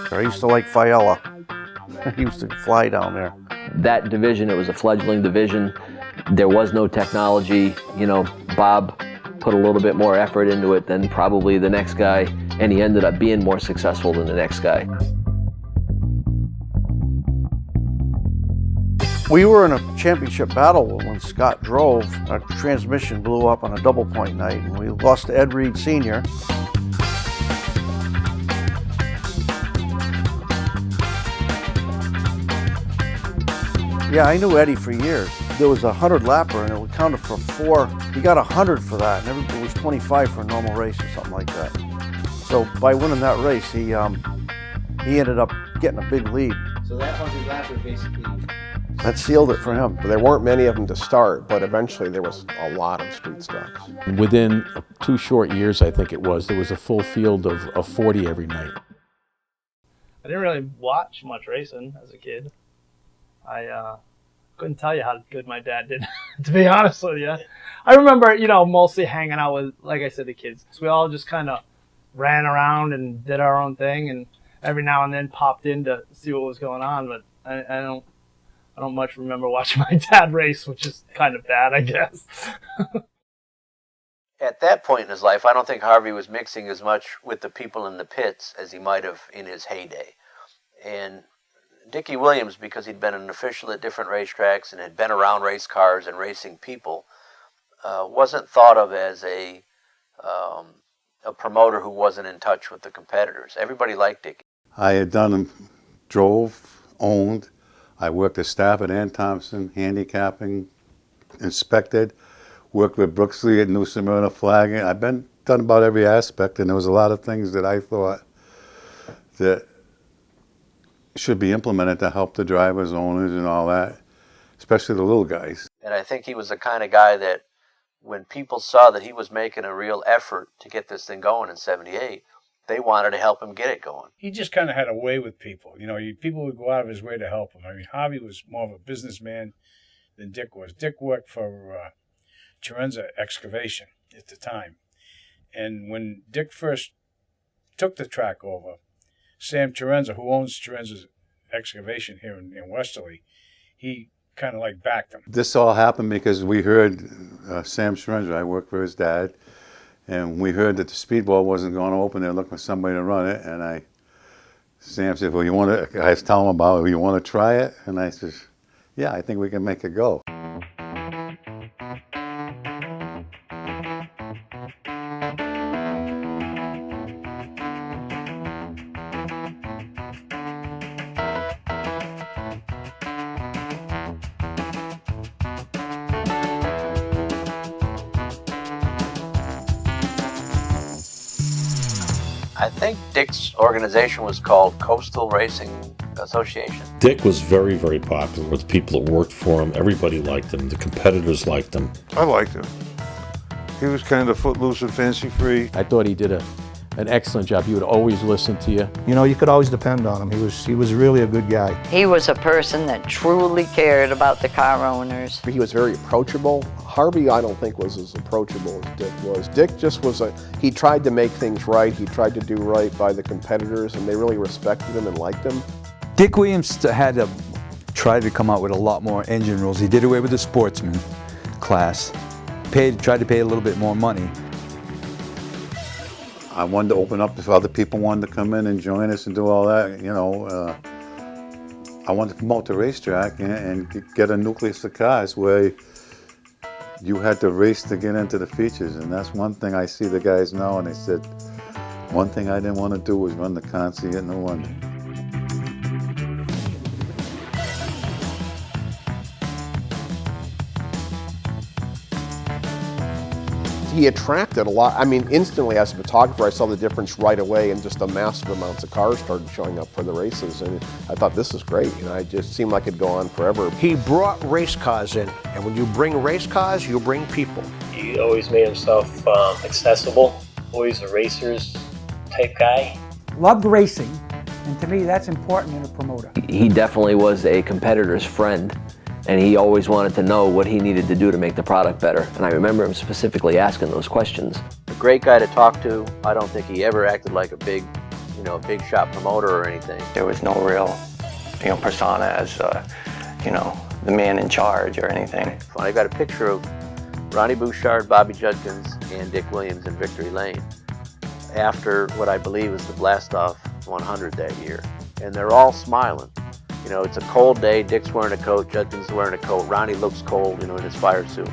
I used to like Fiella. He used to fly down there. That division, it was a fledgling division. There was no technology. You know, Bob put a little bit more effort into it than probably the next guy, and he ended up being more successful than the next guy. We were in a championship battle when Scott drove. Our transmission blew up on a double point night, and we lost to Ed Reed Sr. Yeah, I knew Eddie for years. There was a 100-lapper, and it counted for 4. He got 100 for that, and it was 25 for a normal race or something like that. So by winning that race, he ended up getting a big lead. So that 100-lapper basically... That sealed it for him. There weren't many of them to start, but eventually there was a lot of street stocks. Within 2 short years, I think it was, there was a full field of 40 every night. I didn't really watch much racing as a kid. I couldn't tell you how good my dad did, to be honest with you. I remember, you know, mostly hanging out with, like I said, the kids. So we all just kind of ran around and did our own thing, and every now and then popped in to see what was going on. But I don't much remember watching my dad race, which is kind of bad, I guess. At that point in his life, I don't think Harvey was mixing as much with the people in the pits as he might have in his heyday. And Dickie Williams, because he'd been an official at different racetracks and had been around race cars and racing people, wasn't thought of as a promoter who wasn't in touch with the competitors. Everybody liked Dickie. I had drove, owned I worked at Stafford and Thompson, handicapping, inspected, worked with Brooksley at New Smyrna flagging. I've done about every aspect, and there was a lot of things that I thought that should be implemented to help the drivers, owners, and all that, especially the little guys. And I think he was the kind of guy that when people saw that he was making a real effort to get this thing going in '78, they wanted to help him get it going. He just kind of had a way with people. You know, people would go out of his way to help him. I mean, Harvey was more of a businessman than Dick was. Dick worked for Chirenza Excavation at the time. And when Dick first took the track over, Sam Chirenza, who owns Chirenza's Excavation here in Westerly, he kind of like backed him. This all happened because we heard Sam Chirenza, I worked for his dad, and we heard that the Speedbowl wasn't going to open. They're looking for somebody to run it, and Sam said, well, I was telling him about it, you want to try it? And I said, yeah, I think we can make it go. I think Dick's organization was called Coastal Racing Association. Dick was very, very popular with the people that worked for him. Everybody liked him. The competitors liked him. I liked him. He was kind of footloose and fancy-free. I thought he did an excellent job. He would always listen to you. You know, you could always depend on him. He was really a good guy. He was a person that truly cared about the car owners. He was very approachable. Harvey, I don't think, was as approachable as Dick was. Dick just was he tried to make things right. He tried to do right by the competitors, and they really respected him and liked him. Dick Williams had to try to come out with a lot more engine rules. He did away with the sportsman class. Tried to pay a little bit more money. I wanted to open up if other people wanted to come in and join us and do all that, you know. I wanted to promote the racetrack and get a nucleus of cars where you had to race to get into the features. And that's one thing I see the guys now, and they said, one thing I didn't want to do was run the concert in the London. He attracted a lot. I mean, instantly as a photographer, I saw the difference right away, and just a massive amounts of cars started showing up for the races, and I thought, this is great. You know, it just seemed like it'd go on forever. He brought race cars in, and when you bring race cars, you bring people. He always made himself accessible, always a racers type guy. Loved racing, and to me that's important in a promoter. He definitely was a competitor's friend, and he always wanted to know what he needed to do to make the product better. And I remember him specifically asking those questions. A great guy to talk to. I don't think he ever acted like a big shot promoter or anything. There was no real, persona as, the man in charge or anything. I got a picture of Ronnie Bouchard, Bobby Judkins, and Dick Williams in Victory Lane after what I believe was the Blast-Off 100 that year. And they're all smiling. You know, it's a cold day, Dick's wearing a coat, Judkins is wearing a coat, Ronnie looks cold, in his fire suit.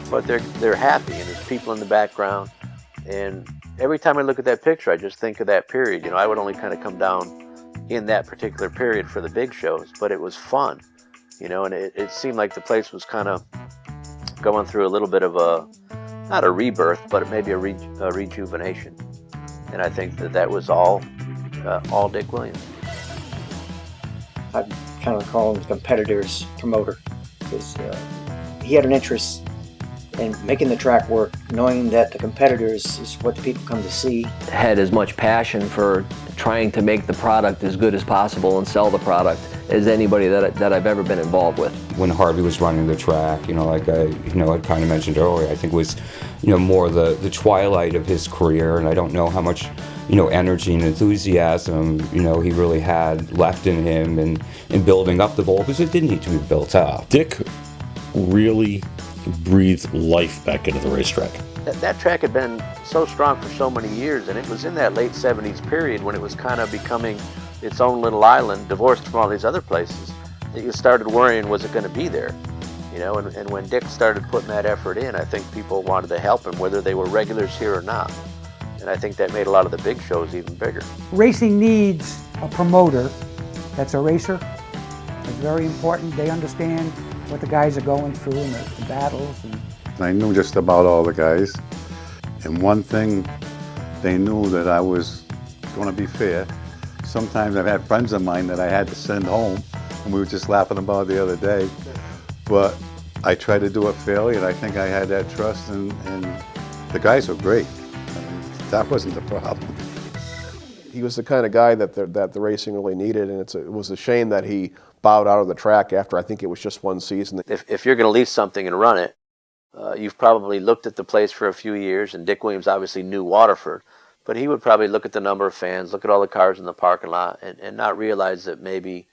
But they're happy, and there's people in the background. And every time I look at that picture, I just think of that period. I would only kind of come down in that particular period for the big shows, but it was fun, and it seemed like the place was kind of going through a little bit of not a rebirth, but maybe a rejuvenation. And I think that was all Dick Williams. I kind of call him the competitor's promoter, because he had an interest in making the track work, knowing that the competitors is what the people come to see. Had as much passion for trying to make the product as good as possible and sell the product as anybody that I've ever been involved with. When Harvey was running the track, like I kind of mentioned earlier, I think it was, more the twilight of his career, and I don't know how much, energy and enthusiasm, he really had left in him in building up the bowl, because it did need to be built up. Dick really breathed life back into the racetrack. That track had been so strong for so many years, and it was in that late 70s period when it was kind of becoming its own little island, divorced from all these other places, that you started worrying, was it going to be there? And when Dick started putting that effort in, I think people wanted to help him, whether they were regulars here or not. And I think that made a lot of the big shows even bigger. Racing needs a promoter that's a racer It's very important. They understand what the guys are going through and the battles. And I knew just about all the guys. And one thing, they knew that I was going to be fair. Sometimes I've had friends of mine that I had to send home, and we were just laughing about it the other day. But I tried to do it fairly, and I think I had that trust, and the guys were great. I mean, that wasn't the problem. He was the kind of guy that the racing really needed, and it was a shame that he bowed out of the track after I think it was just one season. If you're going to lease something and run it, you've probably looked at the place for a few years, and Dick Williams obviously knew Waterford, but he would probably look at the number of fans, look at all the cars in the parking lot, and not realize that maybe,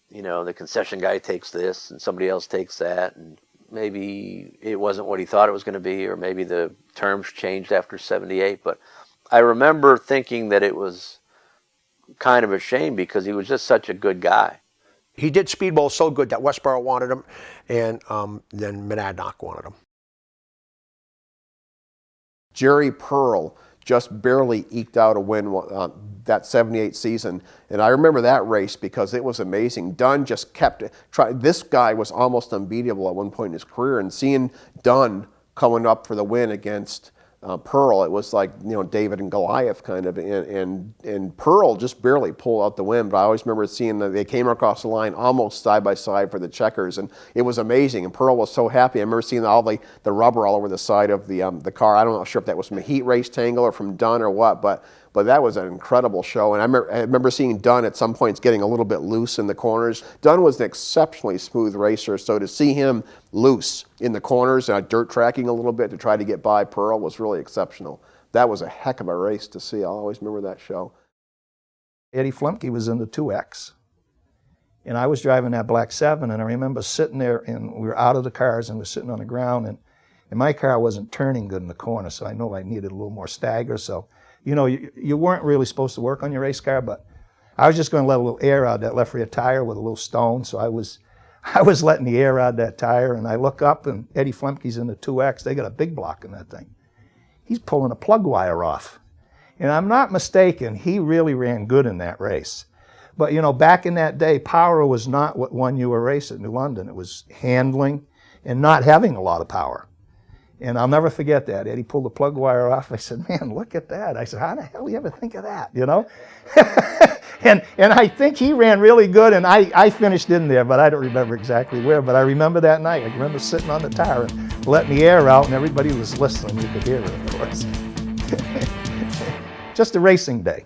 you know, the concession guy takes this and somebody else takes that, and maybe it wasn't what he thought it was going to be, or maybe the terms changed after '78. But I remember thinking that it was kind of a shame because he was just such a good guy. He did Speedbowl so good that Westboro wanted him, and then Monadnock wanted him. Jerry Pearl just barely eked out a win that '78 season, and I remember that race because it was amazing. Dunn just kept trying. This guy was almost unbeatable at one point in his career, and seeing Dunn coming up for the win against Pearl, it was like, you know, David and Goliath kind of, and Pearl just barely pulled out the win. But I always remember seeing that they came across the line almost side by side for the checkers, and it was amazing. And Pearl was so happy. I remember seeing all the rubber all over the side of the car. I don't know sure if that was from a heat race tangle or from Dunn or what, but that was an incredible show. And I remember seeing Dunn at some points getting a little bit loose in the corners. Dunn was an exceptionally smooth racer, so to see him loose in the corners and dirt tracking a little bit to try to get by Pearl was really exceptional. That was a heck of a race to see. I'll always remember that show. Eddie FLEMKE was in the 2X, and I was driving that black 7, and I remember sitting there, and we were out of the cars, and we're sitting on the ground, and my car wasn't turning good in the corner, so I know I needed a little more stagger. So, you know, you weren't really supposed to work on your race car, but I was just going to let a little air out that left rear tire with a little stone, so I was letting the air out of that tire, and I look up, and Eddie FLEMKE's in the 2X. They got a big block in that thing. He's pulling a plug wire off. And I'm not mistaken, he really ran good in that race. But, you know, back in that day, power was not what won you a race at New London. It was handling and not having a lot of power. And I'll never forget that. Eddie pulled the plug wire off. I said, man, look at that. I said, how the hell do you ever think of that, you know? and I think he ran really good, and I finished in there, but I don't remember exactly where. But I remember that night. I remember sitting on the tire and letting the air out, and everybody was listening. You could hear it, of course. Just a racing day.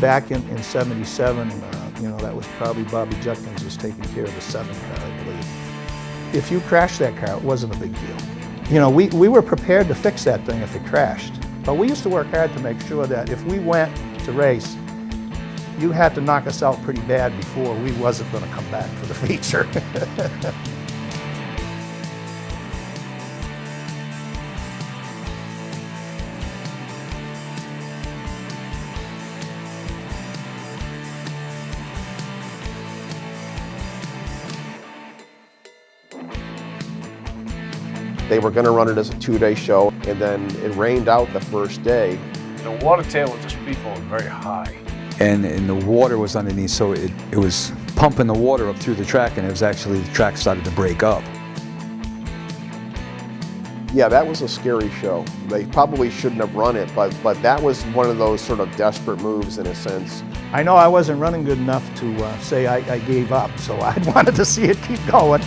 Back in '77, you know, that was probably Bobby Judkins was taking care of the 7 car, I believe. If you crashed that car, it wasn't a big deal. You know, we were prepared to fix that thing if it crashed. But we used to work hard to make sure that if we went to race, you had to knock us out pretty bad before we wasn't going to come back for the feature. They were going to run it as a 2-day show, and then it rained out the first day. The water table of the Speedbowl was very high. And the water was underneath, so it was pumping the water up through the track, and it was actually, the track started to break up. Yeah, that was a scary show. They probably shouldn't have run it, but that was one of those sort of desperate moves in a sense. I know I wasn't running good enough to say I gave up, so I wanted to see it keep going.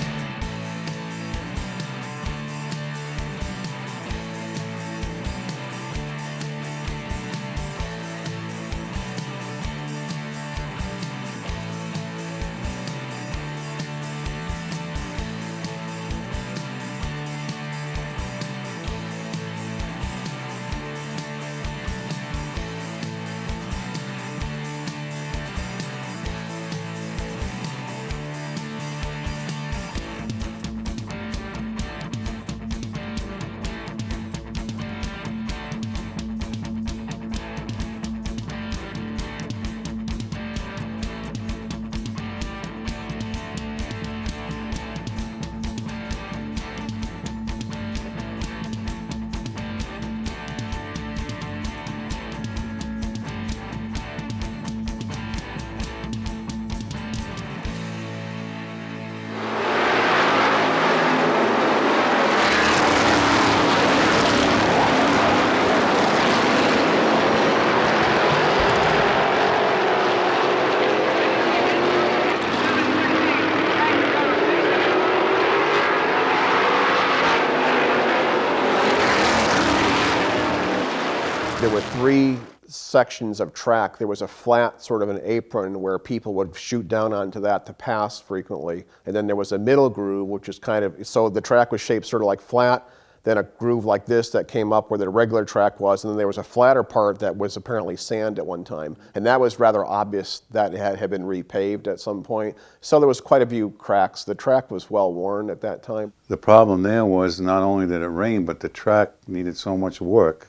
There were 3 sections of track. There was a flat sort of an apron where people would shoot down onto that to pass frequently. And then there was a middle groove, which is kind of, so the track was shaped sort of like flat, then a groove like this that came up where the regular track was, and then there was a flatter part that was apparently sand at one time. And that was rather obvious that it had been repaved at some point. So there was quite a few cracks. The track was well worn at that time. The problem there was not only did it rain, but the track needed so much work,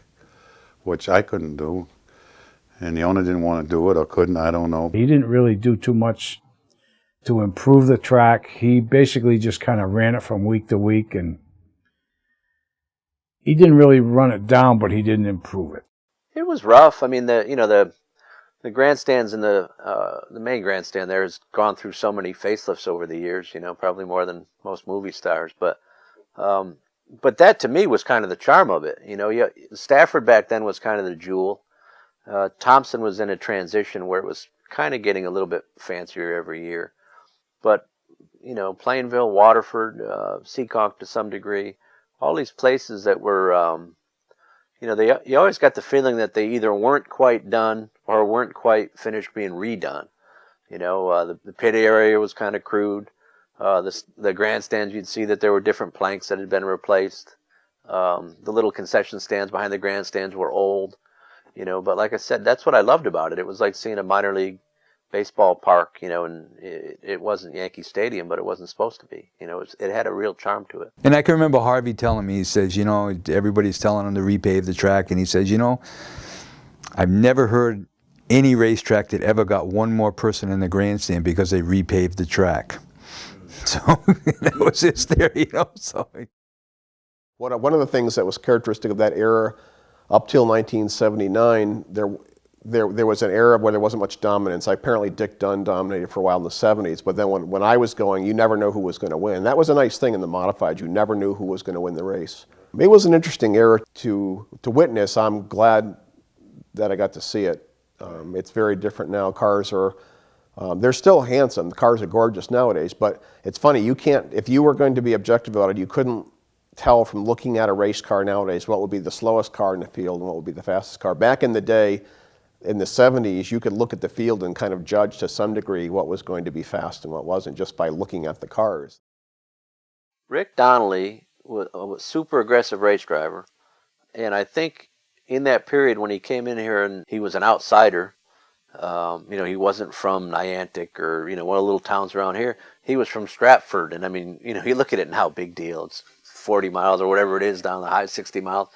which I couldn't do. And the owner didn't want to do it or couldn't, I don't know. He didn't really do too much to improve the track. He basically just kind of ran it from week to week, and he didn't really run it down, but he didn't improve it. It was rough. I mean, the grandstands and the main grandstand there has gone through so many facelifts over the years, you know, probably more than most movie stars. But that to me was kind of the charm of it. You know, Stafford back then was kind of the jewel. Thompson was in a transition where it was kind of getting a little bit fancier every year. But, you know, Plainville, Waterford, Seekonk to some degree, all these places that were, you know, you always got the feeling that they either weren't quite done or weren't quite finished being redone. You know, the pit area was kind of crude. The grandstands, you'd see that there were different planks that had been replaced. The little concession stands behind the grandstands were old. You know, but like I said, that's what I loved about it. It was like seeing a minor league baseball park, you know, and it wasn't Yankee Stadium, but it wasn't supposed to be. You know, it had a real charm to it. And I can remember Harvey telling me, he says, you know, everybody's telling him to repave the track, and he says, you know, I've never heard any racetrack that ever got one more person in the grandstand because they repaved the track. So that was his theory, you know. So one of the things that was characteristic of that era, up till 1979, there was an era where there wasn't much dominance. Apparently Dick Dunn dominated for a while in the 70s, but then when I was going, you never know who was going to win. That was a nice thing in the modified. You never knew who was going to win the race. It was an interesting era to witness. I'm glad that I got to see it. It's very different now. Cars are, they're still handsome. The cars are gorgeous nowadays, but it's funny, you can't, if you were going to be objective about it, you couldn't tell from looking at a race car nowadays what would be the slowest car in the field and what would be the fastest car. Back in the day, in the 70s, you could look at the field and kind of judge to some degree what was going to be fast and what wasn't just by looking at the cars. Rick Donnelly was a super aggressive race driver, and I think in that period when he came in here and he was an outsider, you know, he wasn't from Niantic or, you know, one of the little towns around here. He was from Stratford, and I mean, you know, you look at it now, big deal. It's 40 miles or whatever it is down the high 60 miles.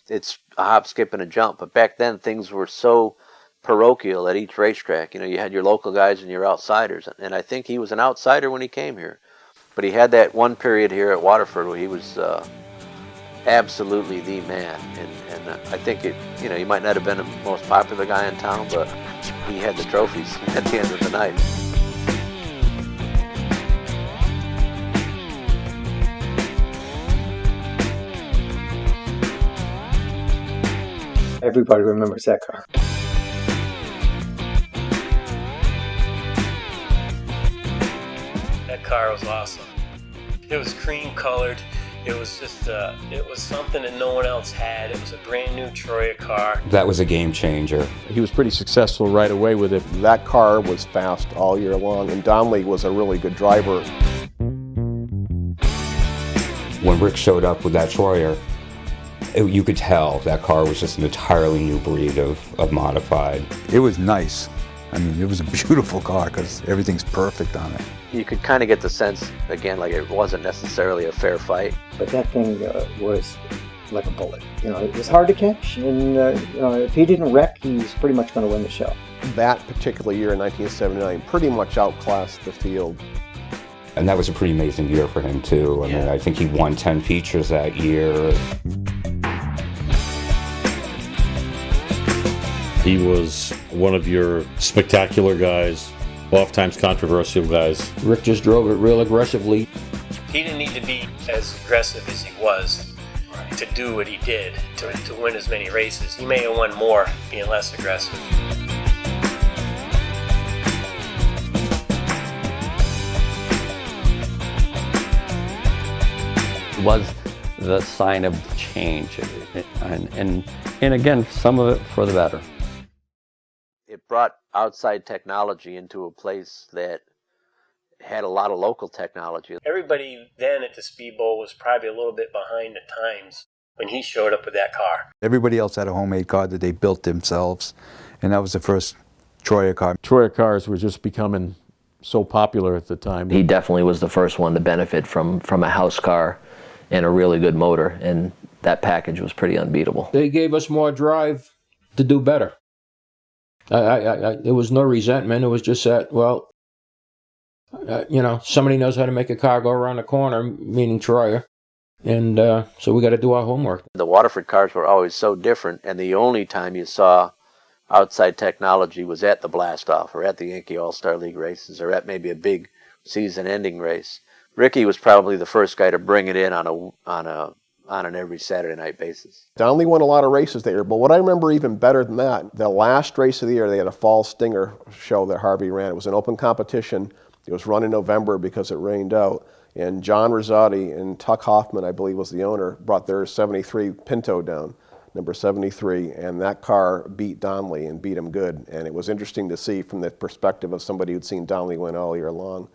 It's a hop, skip, and a jump. But back then, things were so parochial at each racetrack. You know, you had your local guys and your outsiders. And I think he was an outsider when he came here. But he had that one period here at Waterford where he was absolutely the man. And I think it, you know, he might not have been the most popular guy in town, but he had the trophies at the end of the night. Everybody remembers that car. That car was awesome. It was cream colored. It was just, it was something that no one else had. It was a brand new Troya car. That was a game changer. He was pretty successful right away with it. That car was fast all year long, and Donnelly was a really good driver. When Rick showed up with that Troyer, you could tell that car was just an entirely new breed of modified. it was nice. I mean, it was a beautiful car because everything's perfect on it. You could kind of get the sense, again, like it wasn't necessarily a fair fight. But that thing was like a bullet. You know, it was hard to catch, and you know, if he didn't wreck, he's pretty much going to win the show. That particular year in 1979 pretty much outclassed the field. And that was a pretty amazing year for him, too. I mean, I think he won 10 features that year. He was one of your spectacular guys, oftentimes controversial guys. Rick just drove it real aggressively. He didn't need to be as aggressive as he was to do what he did, to win as many races. He may have won more being less aggressive. Was the sign of change, and again, some of it for the better. It brought outside technology into a place that had a lot of local technology. Everybody then at the Speedbowl was probably a little bit behind the times when he showed up with that car. Everybody else had a homemade car that they built themselves, and that was the first Troyer car. Troyer cars were just becoming so popular at the time. He definitely was the first one to benefit from a house car and a really good motor, and that package was pretty unbeatable. They gave us more drive to do better. There was no resentment. It was just that, well, you know, somebody knows how to make a car go around the corner, meaning Troyer, and so we got to do our homework. The Waterford cars were always so different, and the only time you saw outside technology was at the blast-off or at the Yankee All-Star League races or at maybe a big season-ending race. Ricky was probably the first guy to bring it in on an every Saturday night basis. Donnelly won a lot of races that year, but what I remember even better than that, the last race of the year, they had a fall stinger show that Harvey ran. It was an open competition. It was run in November because it rained out, and John Rosati and Tuck Hoffman, I believe was the owner, brought their 73 Pinto down, number 73, and that car beat Donnelly and beat him good. And it was interesting to see from the perspective of somebody who'd seen Donnelly win all year long.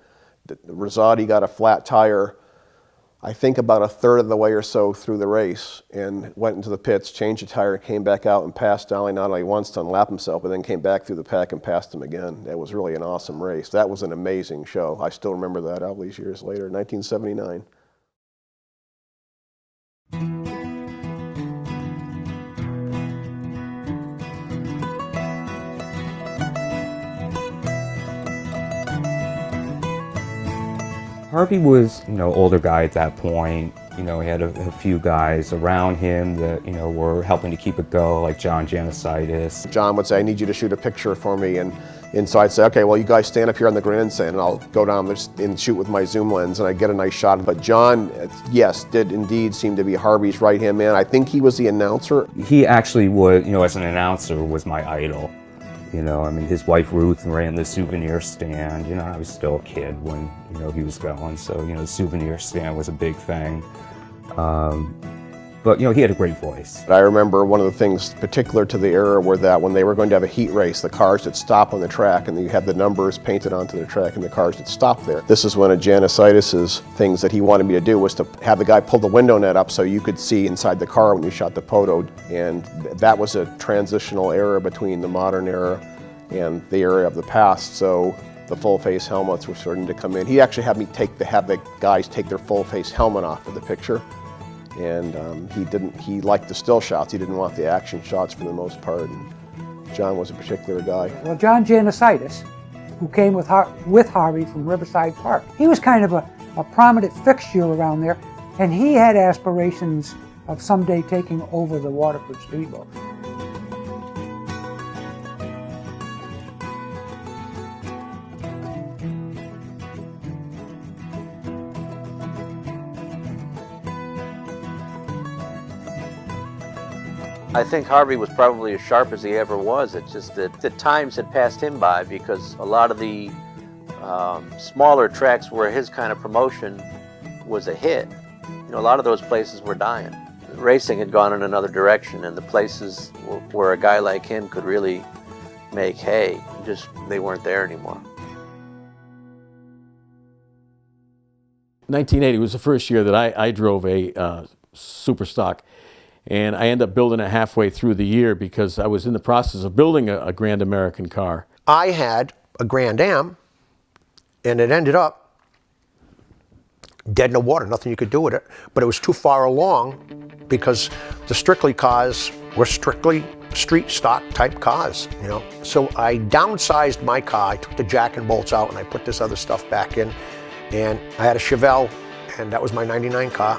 Rosati got a flat tire, I think about a third of the way or so through the race, and went into the pits, changed the tire, came back out and passed Donnelly not only once to unlap himself, but then came back through the pack and passed him again. That was really an awesome race. That was an amazing show. I still remember that all these years later, 1979. Harvey was, older guy at that point. He had a few guys around him that, were helping to keep it go, like John Janasitis. John would say, I need you to shoot a picture for me. And so I'd say, okay, well, you guys stand up here on the grandstand, and I'll go down there and shoot with my zoom lens, and I get a nice shot. But John, yes, did indeed seem to be Harvey's right-hand man. I think he was the announcer. He actually was, as an announcer, was my idol. His wife Ruth ran the souvenir stand. I was still a kid when, he was going. So, the souvenir stand was a big thing. But, he had a great voice. I remember one of the things particular to the era were that when they were going to have a heat race, the cars would stop on the track, and you had the numbers painted onto the track, and the cars would stop there. This is one of Janasitis' things that he wanted me to do, was to have the guy pull the window net up so you could see inside the car when you shot the photo. And that was a transitional era between the modern era and the era of the past. So the full-face helmets were starting to come in. He actually had me have the guys take their full-face helmet off for the picture. And he liked the still shots. He didn't want the action shots for the most part. And John was a particular guy. Well, John Janasitis, who came with Harvey from Riverside Park, he was kind of a prominent fixture around there, and he had aspirations of someday taking over the Waterford Speedbowl. I think Harvey was probably as sharp as he ever was. It's just that the times had passed him by, because a lot of the smaller tracks where his kind of promotion was a hit, a lot of those places were dying. Racing had gone in another direction, and the places where a guy like him could really make hay, they weren't there anymore. 1980 was the first year that I drove a super stock. And I ended up building it halfway through the year because I was in the process of building a Grand American car. I had a Grand Am, and it ended up dead in the water, nothing you could do with it. But it was too far along because the Strictly cars were strictly street stock type cars, So I downsized my car, I took the jack and bolts out, and I put this other stuff back in. And I had a Chevelle, and that was my 99 car.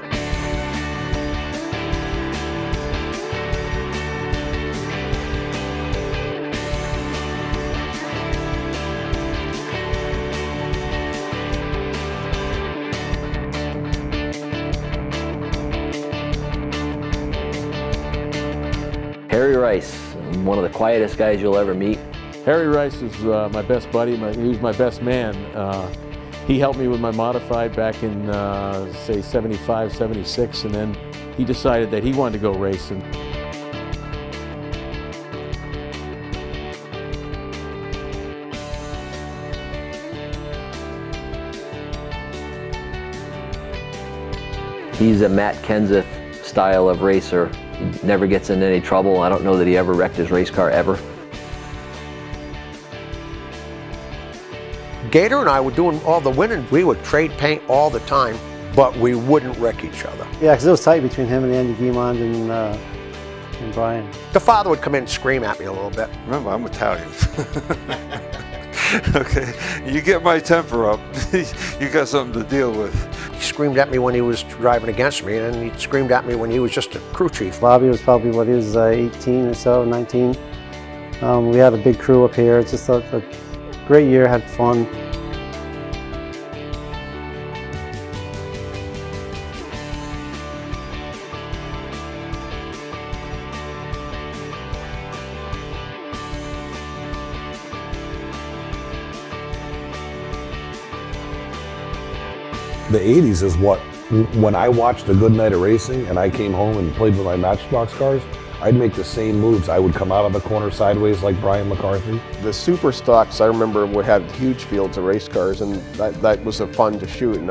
Harry Rice, one of the quietest guys you'll ever meet. Harry Rice is my best buddy. He was my best man. He helped me with my modified back in, say, 75, 76, and then he decided that he wanted to go racing. He's a Matt Kenseth style of racer. He never gets in any trouble. I don't know that he ever wrecked his race car ever. Gator and I were doing all the winning. We would trade paint all the time, but we wouldn't wreck each other. Yeah, because it was tight between him and Andy Guimond and Brian. The father would come in and scream at me a little bit. Remember, I'm Italian. Okay, you get my temper up, you got something to deal with. He screamed at me when he was driving against me, and he screamed at me when he was just a crew chief. Bobby was probably, what, he was 18 or so, 19. We had a big crew up here. It's just a great year, had fun. The 80s is what, when I watched A Good Night of Racing and I came home and played with my Matchbox cars, I'd make the same moves. I would come out of the corner sideways like Brian McCarthy. The super stocks, I remember, would have huge fields of race cars, and that was fun to shoot. And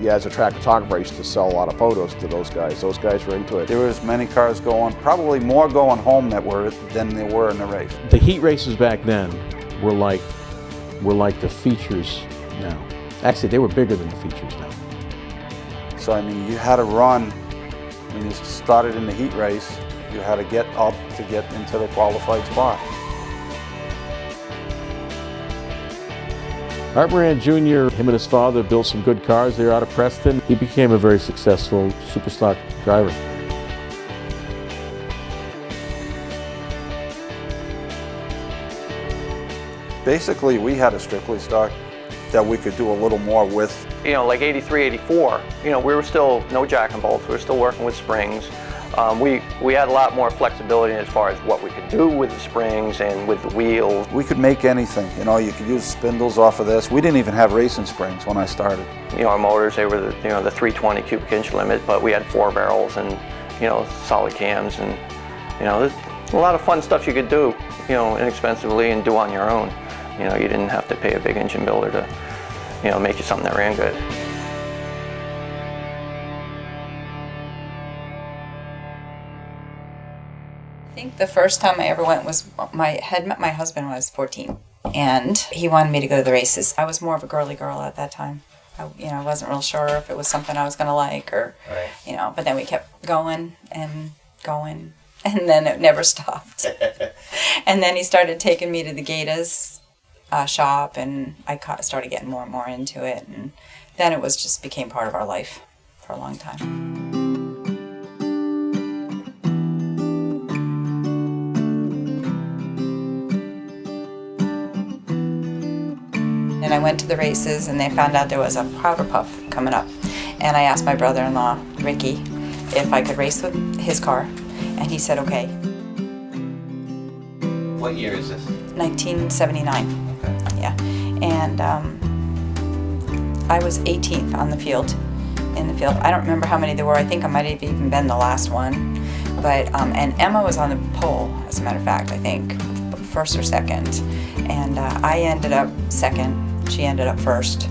as a track photographer, I used to sell a lot of photos to those guys. Those guys were into it. There was many cars going, probably more going home than there were in the race. The heat races back then were like the features now. Actually, they were bigger than the features now. So, I mean, you had to run, when you started in the heat race, you had to get up to get into the qualified spot. Art Moran Jr., him and his father built some good cars there out of Preston. He became a very successful superstock driver. Basically, we had a strictly stock that we could do a little more with. You know, like 83, 84, you know, we were still no jack and bolts. We were still working with springs. We had a lot more flexibility as far as what we could do with the springs and with the wheels. We could make anything. You know, you could use spindles off of this. We didn't even have racing springs when I started. You know, our motors, they were the 320 cubic inch limit, but we had 4 barrels and, you know, solid cams, and, you know, there's a lot of fun stuff you could do, you know, inexpensively and do on your own. You know, you didn't have to pay a big engine builder to, you know, make you something that ran good. I think the first time I ever went was I had met my husband when I was 14, and he wanted me to go to the races. I was more of a girly girl at that time. I wasn't real sure if it was something I was going to like, or, you know, but then we kept going, and then it never stopped. And then he started taking me to the GAUDREA'S shop, and I started getting more and more into it, and then it just became part of our life for a long time. And I went to the races, and they found out there was a powder puff coming up, and I asked my brother-in-law Ricky if I could race with his car, and he said okay. What year is this? 1979. Yeah, and I was 18th on the field, in the field. I don't remember how many there were. I think I might have even been the last one, but and Emma was on the pole, as a matter of fact, I think, first or second, and I ended up second. She ended up first,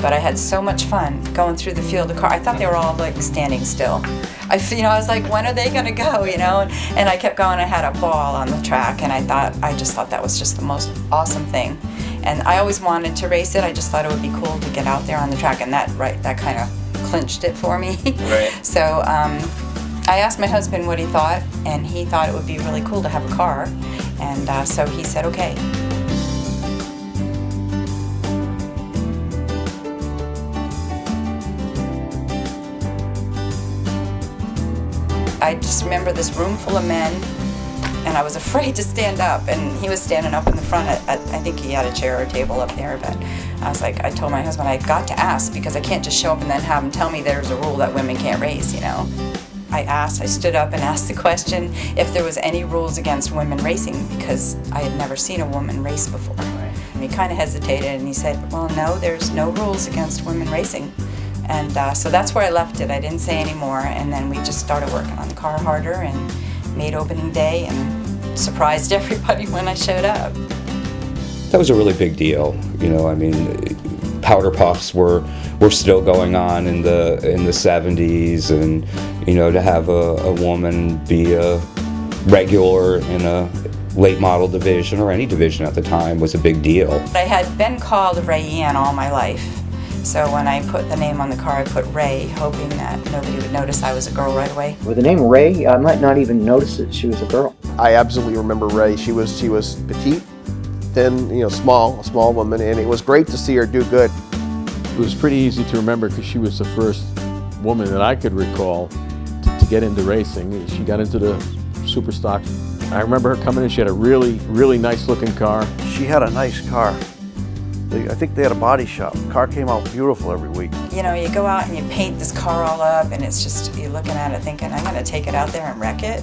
but I had so much fun going through the field of car. I thought they were all like standing still. I was like, when are they gonna go, you know? And I kept going. I had a ball on the track, and I just thought that was just the most awesome thing. And I always wanted to race it. I just thought it would be cool to get out there on the track, and that kind of clinched it for me. Right. So I asked my husband what he thought, and he thought it would be really cool to have a car, and so he said okay. I just remember this room full of men, and I was afraid to stand up, and he was standing up in the front. I think he had a chair or a table up there, but I told my husband I got to ask, because I can't just show up and then have him tell me there's a rule that women can't race, you know. I stood up and asked the question if there was any rules against women racing, because I had never seen a woman race before. he kind of hesitated, and he said, well, no, there's no rules against women racing. And so that's where I left it. I didn't say any more, and then we just started working on the car harder and made opening day and surprised everybody when I showed up. That was a really big deal. You know, I mean, powder puffs were still going on in the 70s, and you know, to have a woman be a regular in a late model division or any division at the time was a big deal. I had been called Rae Ann all my life, so when I put the name on the car, I put Rae, hoping that nobody would notice I was a girl right away. With the name Rae, I might not even notice that she was a girl. I absolutely remember Rae. She was petite, thin, you know, a small woman, and it was great to see her do good. It was pretty easy to remember because she was the first woman that I could recall to get into racing. She got into the super stock. I remember her coming in. She had a really, really nice looking car. She had a nice car. I think they had a body shop. The car came out beautiful every week. You know, you go out and you paint this car all up, and it's just, you're looking at it thinking, I'm gonna take it out there and wreck it.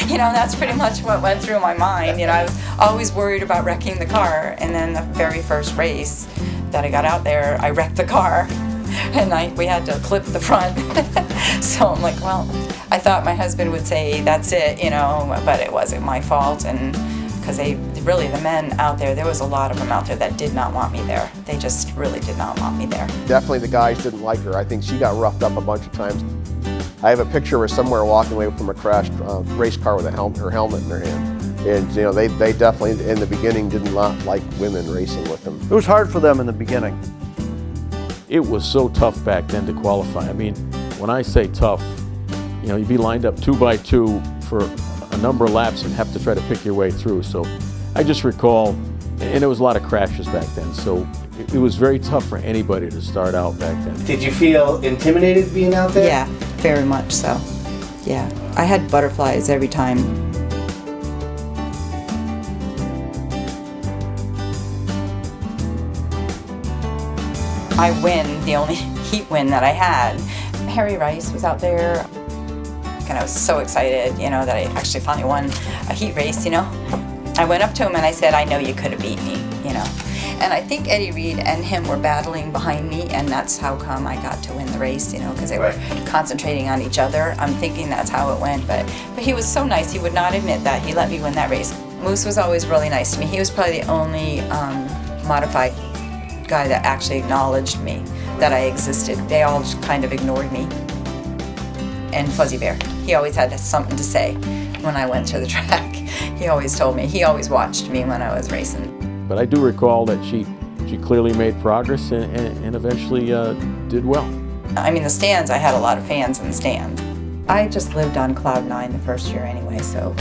You know, that's pretty much what went through my mind. You know, I was always worried about wrecking the car, and then the very first race that I got out there, I wrecked the car, and we had to clip the front. So I'm like, well, I thought my husband would say, that's it, you know, but it wasn't my fault, and because the men out there was a lot of them out there that did not want me there. They just really did not want me there. Definitely the guys didn't like her. I think she got roughed up a bunch of times. I have a picture of her somewhere walking away from a crashed race car with her helmet in her hand. And you know, they definitely in the beginning did not like women racing with them. It was hard for them in the beginning. It was so tough back then to qualify. I mean, when I say tough, you know, you'd be lined up 2 by 2 for a number of laps and have to try to pick your way through. So I just recall, and there was a lot of crashes back then, so it was very tough for anybody to start out back then. Did you feel intimidated being out there? Yeah, very much so. Yeah, I had butterflies every time. I win, the only heat win that I had. Harry Rice was out there, and I was so excited, you know, that I actually finally won a heat race, you know. I went up to him and I said, I know you could have beat me, you know. And I think Eddie Reed and him were battling behind me, and that's how come I got to win the race, you know, because they were concentrating on each other. I'm thinking that's how it went, but he was so nice. He would not admit that. He let me win that race. Moose was always really nice to me. He was probably the only modified guy that actually acknowledged me, that I existed. They all just kind of ignored me. And Fuzzy Bear, he always had something to say when I went to the track. He always told me, he always watched me when I was racing. But I do recall that she clearly made progress and eventually did well. I mean, the stands, I had a lot of fans in the stands. I just lived on cloud 9 the first year anyway, so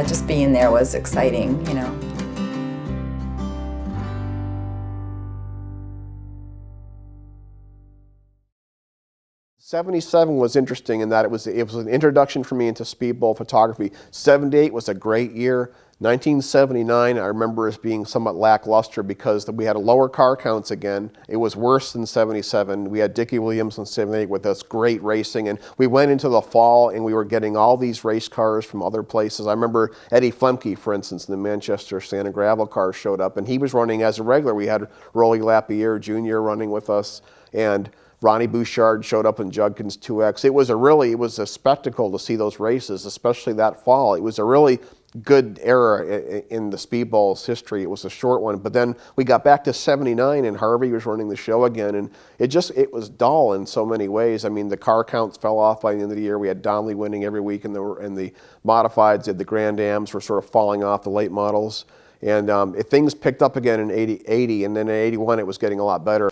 just being there was exciting, you know. 77 was interesting in that it was an introduction for me into speedbowl photography. 78 was a great year. 1979 I remember as being somewhat lackluster because we had lower car counts again. It was worse than 77. We had Dickie Williams in 78 with us, great racing, and we went into the fall and we were getting all these race cars from other places. I remember Eddie FLEMKE, for instance, in the Manchester Santa Gravel car showed up, and he was running as a regular. We had Rolly Lapierre Jr. running with us, and Ronnie Bouchard showed up in Judkins 2X. It was a spectacle to see those races, especially that fall. It was a really good era in the Speedbowl's history. It was a short one, but then we got back to 79 and Harvey was running the show again, and it was dull in so many ways. I mean, the car counts fell off by the end of the year. We had Donnelly winning every week in the modifieds. The Grand Ams were sort of falling off, the late models, and things picked up again in 80, and then in 81 it was getting a lot better.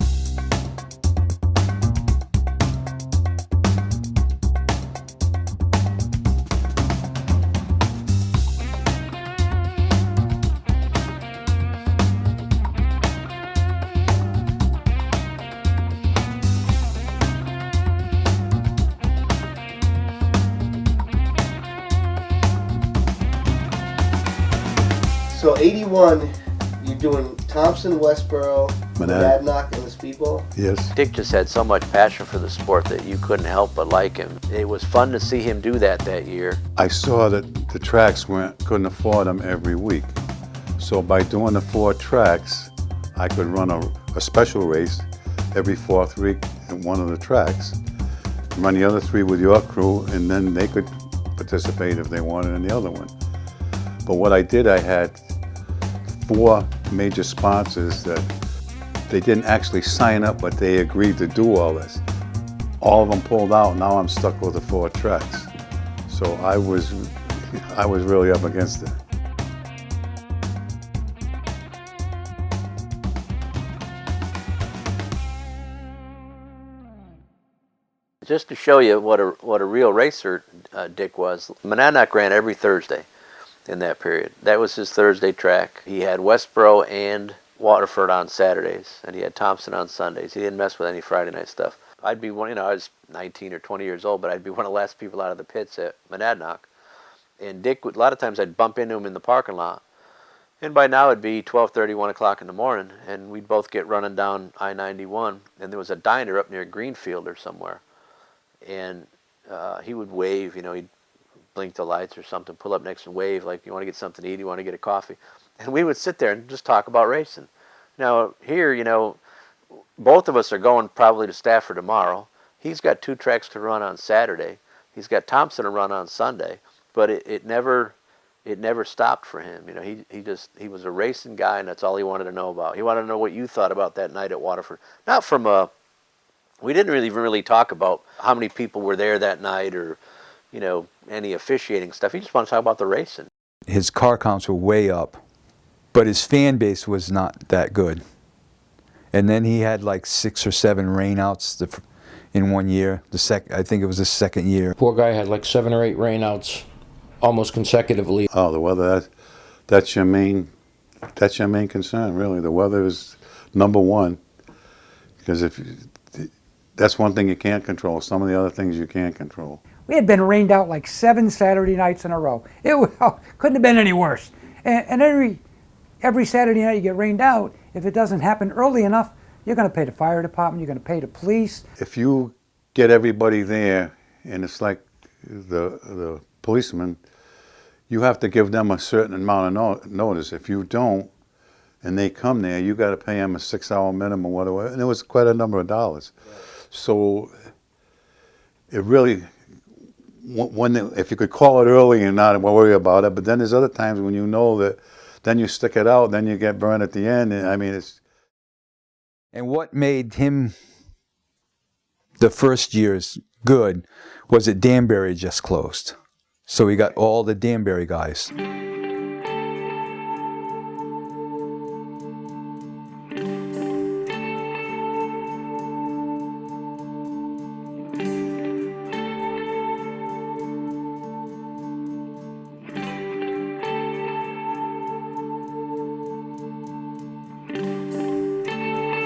So 81, you're doing Thompson, Westboro, Monadnock. Monadnock, and the Speedbowl? Yes. Dick just had so much passion for the sport that you couldn't help but like him. It was fun to see him do that year. I saw that the tracks couldn't afford them every week. So by doing the 4 tracks, I could run a special race every 4th week at one of the tracks, run the other 3 with your crew, and then they could participate if they wanted in the other one. But what I did, I had 4 major sponsors that they didn't actually sign up, but they agreed to do all this. All of them pulled out. Now I'm stuck with the 4 tracks. So I was really up against it. Just to show you what a real racer Dick was, Monadnock ran every Thursday in that period. That was his Thursday track. He had Westboro and Waterford on Saturdays, and he had Thompson on Sundays. He didn't mess with any Friday night stuff. I'd be one, I was 19 or 20 years old, but I'd be one of the last people out of the pits at Monadnock. And Dick, a lot of times I'd bump into him in the parking lot. And by now it'd be 12:30, 1 o'clock in the morning, and we'd both get running down I-91. And there was a diner up near Greenfield or somewhere. And he would wave, he'd blink the lights or something, pull up next and wave, like, you want to get something to eat, you want to get a coffee. And we would sit there and just talk about racing. Now, here, both of us are going probably to Stafford tomorrow. He's got 2 tracks to run on Saturday. He's got Thompson to run on Sunday. But it never stopped for him. He was a racing guy, and that's all he wanted to know about. He wanted to know what you thought about that night at Waterford. Not from we didn't really talk about how many people were there that night or, any officiating stuff. He just wanted to talk about the racing. His car counts were way up, but his fan base was not that good. And then he had like 6 or 7 rainouts in one year. I think it was the second year. Poor guy had like 7 or 8 rainouts almost consecutively. Oh, the weather, that's your main concern, really. The weather is number one, because that's one thing you can't control. Some of the other things you can't control. We had been rained out like 7 Saturday nights in a row. It couldn't have been any worse. And every Saturday night you get rained out, if it doesn't happen early enough, you're going to pay the fire department, you're going to pay the police. If you get everybody there, and it's like the policeman, you have to give them a certain amount of notice. If you don't, and they come there, you got to pay them a 6-hour minimum, whatever, and it was quite a number of dollars. Yeah. So it really, if you could call it early and not worry about it, but then there's other times when you know that, then you stick it out, then you get burned at the end. And I mean, it's. And what made him the first years good was that Danbury just closed. So we got all the Danbury guys.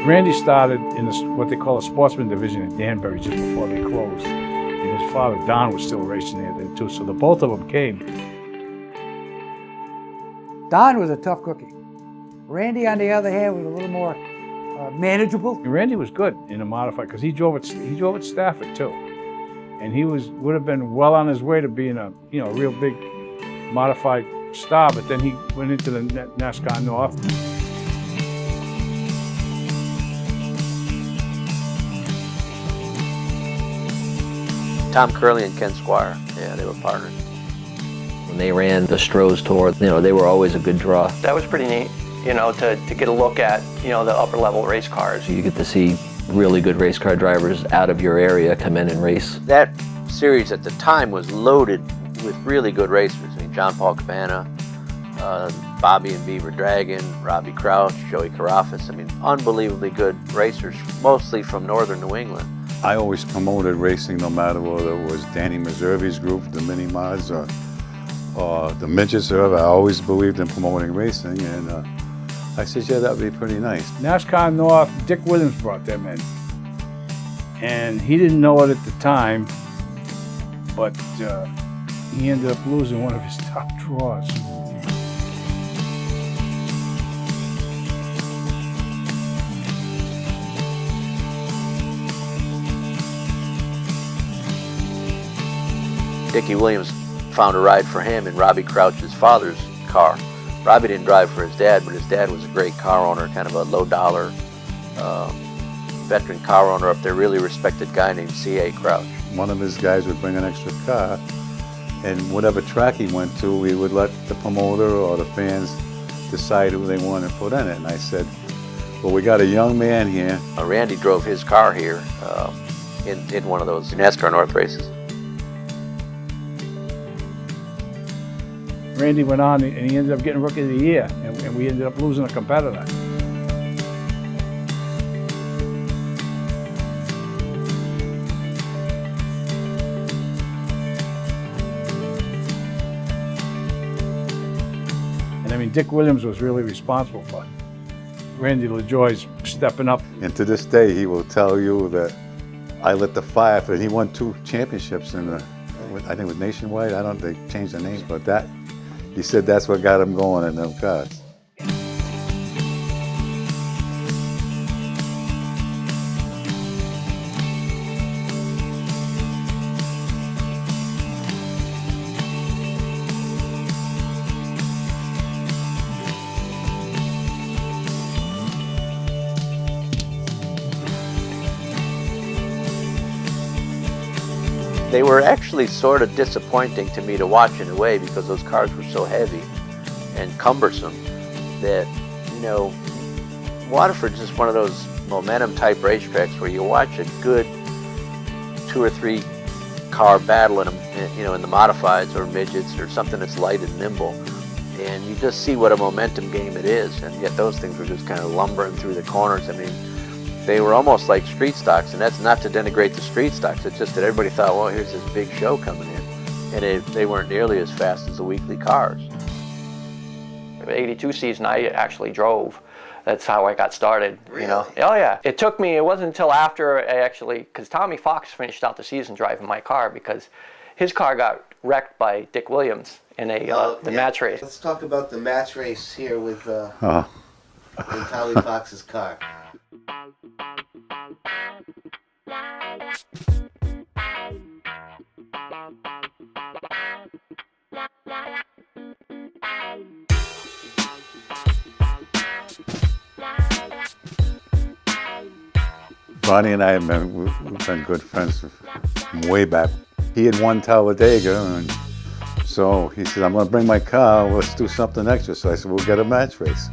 Randy started in what they call a sportsman division in Danbury just before they closed. And his father, Don, was still racing there then too, so the both of them came. Don was a tough cookie. Randy, on the other hand, was a little more manageable. And Randy was good in a modified, because he drove at Stafford too. And he would have been well on his way to being a real big modified star, but then he went into the NASCAR North. Tom Curley and Ken Squire, yeah, they were partners. When they ran the Stroh's Tour, they were always a good draw. That was pretty neat, to get a look at, the upper level race cars. You get to see really good race car drivers out of your area come in and race. That series at the time was loaded with really good racers. I mean, John Paul Cabana, Bobby and Beaver Dragon, Robbie Crouch, Joey Carafas. I mean, unbelievably good racers, mostly from northern New England. I always promoted racing, no matter whether it was Danny Meservi's group, the Mini Mods, or the Midgets. I always believed in promoting racing, and I said, yeah, that would be pretty nice. NASCAR North, Dick Williams brought them in. And he didn't know it at the time, but he ended up losing one of his top draws. Dickie Williams found a ride for him in Robbie Crouch's father's car, Robbie didn't drive for his dad, but his dad was a great car owner, kind of a low-dollar veteran car owner up there, really respected guy named C.A. Crouch. One of his guys would bring an extra car, and whatever track he went to, we would let the promoter or the fans decide who they wanted to put in it. And I said, well, we got a young man here. Randy drove his car here in one of those NASCAR North races. Randy went on and he ended up getting Rookie of the Year, and we ended up losing a competitor. And I mean, Dick Williams was really responsible for Randy LaJoie's stepping up. And to this day, he will tell you that I lit the fire for it. He won 2 championships in the, I think it was Nationwide. I don't think they changed the names, but that, he said that's what got him going in them cars. They were actually sort of disappointing to me to watch in a way, because those cars were so heavy and cumbersome that, you know, Waterford's just one of those momentum type racetracks where you watch a good 2 or 3 car battle in them, you know, in the modifieds or midgets or something that's light and nimble, and you just see what a momentum game it is. And yet those things were just kind of lumbering through the corners. I mean, they were almost like street stocks, and that's not to denigrate the street stocks. It's just that everybody thought, well, here's this big show coming in, and they weren't nearly as fast as the weekly cars. The '82 season, I actually drove. That's how I got started. Really? You know? Oh yeah. It took me. It wasn't until after I actually, because Tommy Fox finished out the season driving my car, because his car got wrecked by Dick Williams in the match race. Let's talk about the match race here with in Tommy Fox's car. Ronnie and I have we've been good friends from way back. He had won Talladega, and so he said, I'm going to bring my car, let's do something extra. So I said, we'll get a match race.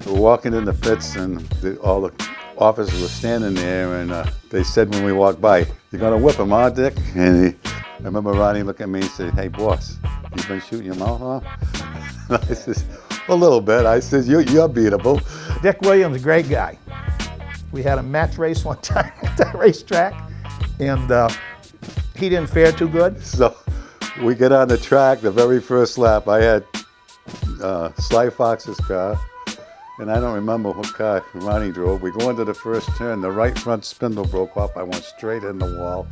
We're walking in the pits, and all the officers were standing there, and they said when we walked by, you're going to whip him, huh, Dick? And I remember Ronnie looked at me and said, hey, boss, you been shooting your mouth off? And I said, a little bit. I said, you're beatable. Dick Williams, a great guy. We had a match race one time at the racetrack, and he didn't fare too good. So we get on the track, the very first lap, I had Sly Fox's car, and I don't remember what car Ronnie drove. We go into the first turn, the right front spindle broke off. I went straight in the wall,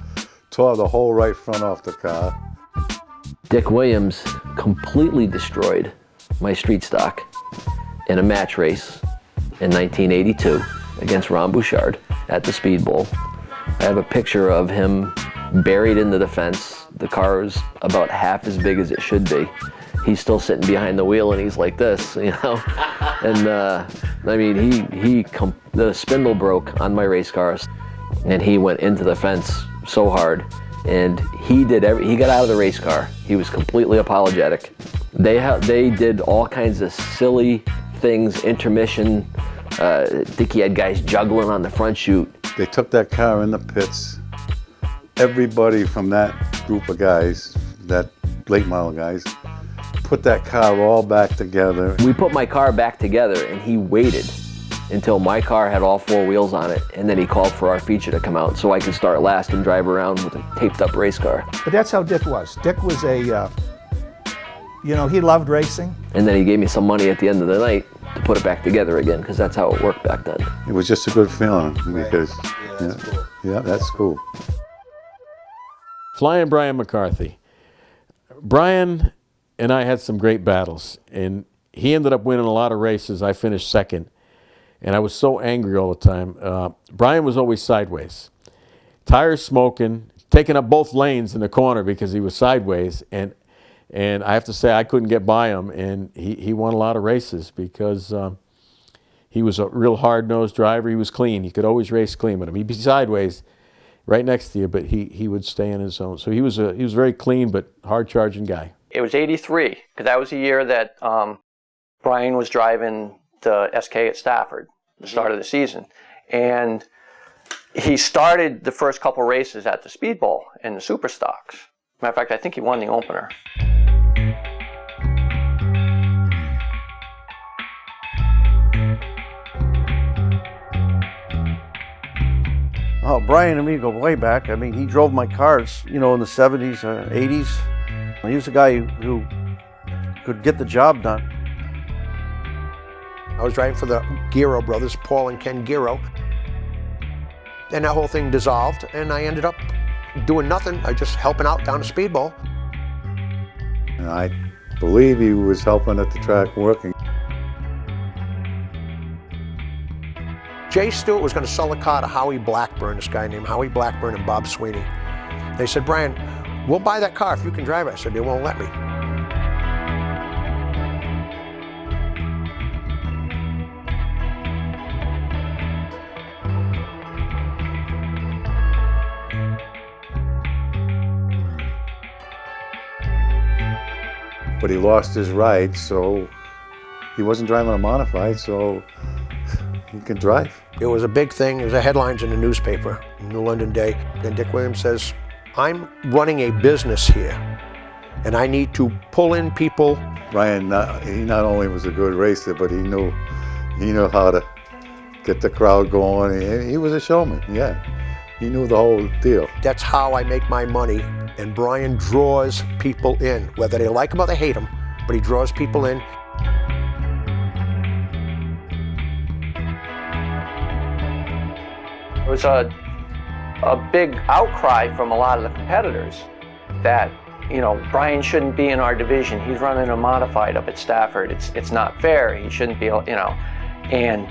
tore the whole right front off the car. Dick Williams completely destroyed my street stock in a match race in 1982 against Ron Bouchard at the Speedbowl. I have a picture of him buried into the fence. The car is about half as big as it should be. He's still sitting behind the wheel, and he's like this, you know? And I mean, the spindle broke on my race cars, and he went into the fence so hard, and he got out of the race car. He was completely apologetic. They did all kinds of silly things, intermission. I think he had guys juggling on the front chute. They took that car in the pits. Everybody from that group of guys, that late model guys, put that car all back together. We put my car back together, and he waited until my car had all 4 wheels on it, and then he called for our feature to come out so I could start last and drive around with a taped up race car. But that's how Dick was. Dick was you know, he loved racing. And then he gave me some money at the end of the night to put it back together again, because that's how it worked back then. It was just a good feeling, because that's cool. Flying Brian McCarthy. Brian and I had some great battles, and he ended up winning a lot of races. I finished second, and I was so angry all the time. Brian was always sideways. Tires smoking, taking up both lanes in the corner because he was sideways, and And I have to say, I couldn't get by him, and he won a lot of races because he was a real hard-nosed driver. He was clean. He could always race clean with him. He'd be sideways right next to you, but he would stay in his zone. So he was very clean but hard-charging guy. It was '83, because that was the year that Brian was driving the SK at Stafford, the start of the season. And he started the first couple races at the Speedbowl in the Super Stocks. Matter of fact, I think he won the opener. Oh, Brian and me go way back. I mean, he drove my cars, you know, in the 70s, 80s. He was a guy who could get the job done. I was driving for the Giro brothers, Paul and Ken Giro. And that whole thing dissolved, and I ended up doing nothing. I just helping out down the Speedbowl. And I believe he was helping at the track working. Jay Stewart was going to sell the car to Howie Blackburn, this guy named Howie Blackburn and Bob Sweeney. They said, Brian, we'll buy that car if you can drive it. I said, they won't let me. But he lost his ride, so he wasn't driving a modified, so he can drive. It was a big thing. There was headlines in the newspaper, New London Day. Then Dick Williams says, I'm running a business here, and I need to pull in people. Brian, he not only was a good racer, but he knew how to get the crowd going. He was a showman, yeah. He knew the whole deal. That's how I make my money, and Brian draws people in, whether they like him or they hate him, but he draws people in. There was a big outcry from a lot of the competitors that, you know, Brian shouldn't be in our division. He's running a modified up at Stafford. It's not fair. He shouldn't be, you know. And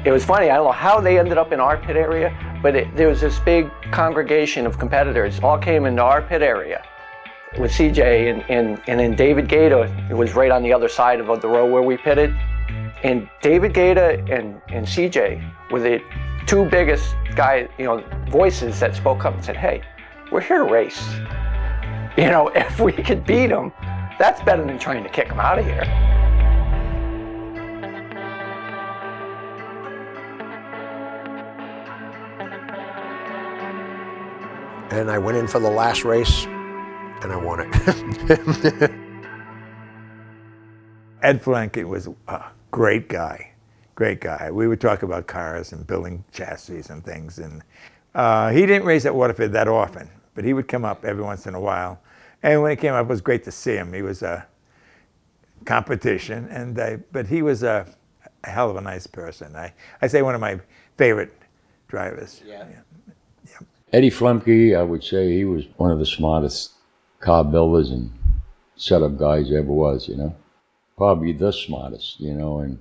it was funny. I don't know how they ended up in our pit area, but there was this big congregation of competitors all came into our pit area with CJ and then David Gaeta was right on the other side of the row where we pitted. And David Gaeta and CJ were the two biggest guys, you know, voices that spoke up and said, hey, we're here to race. You know, if we could beat them, that's better than trying to kick them out of here. And I went in for the last race, and I won it. Ed FLEMKE was a great guy. Great guy. We would talk about cars and building chassis and things. And he didn't race at Waterford that often, but he would come up every once in a while. And when he came up, it was great to see him. He was a competition, but he was a hell of a nice person. I say one of my favorite drivers. Yeah. Eddie FLEMKE, I would say he was one of the smartest car builders and setup guys ever was, you know. Probably the smartest, you know, and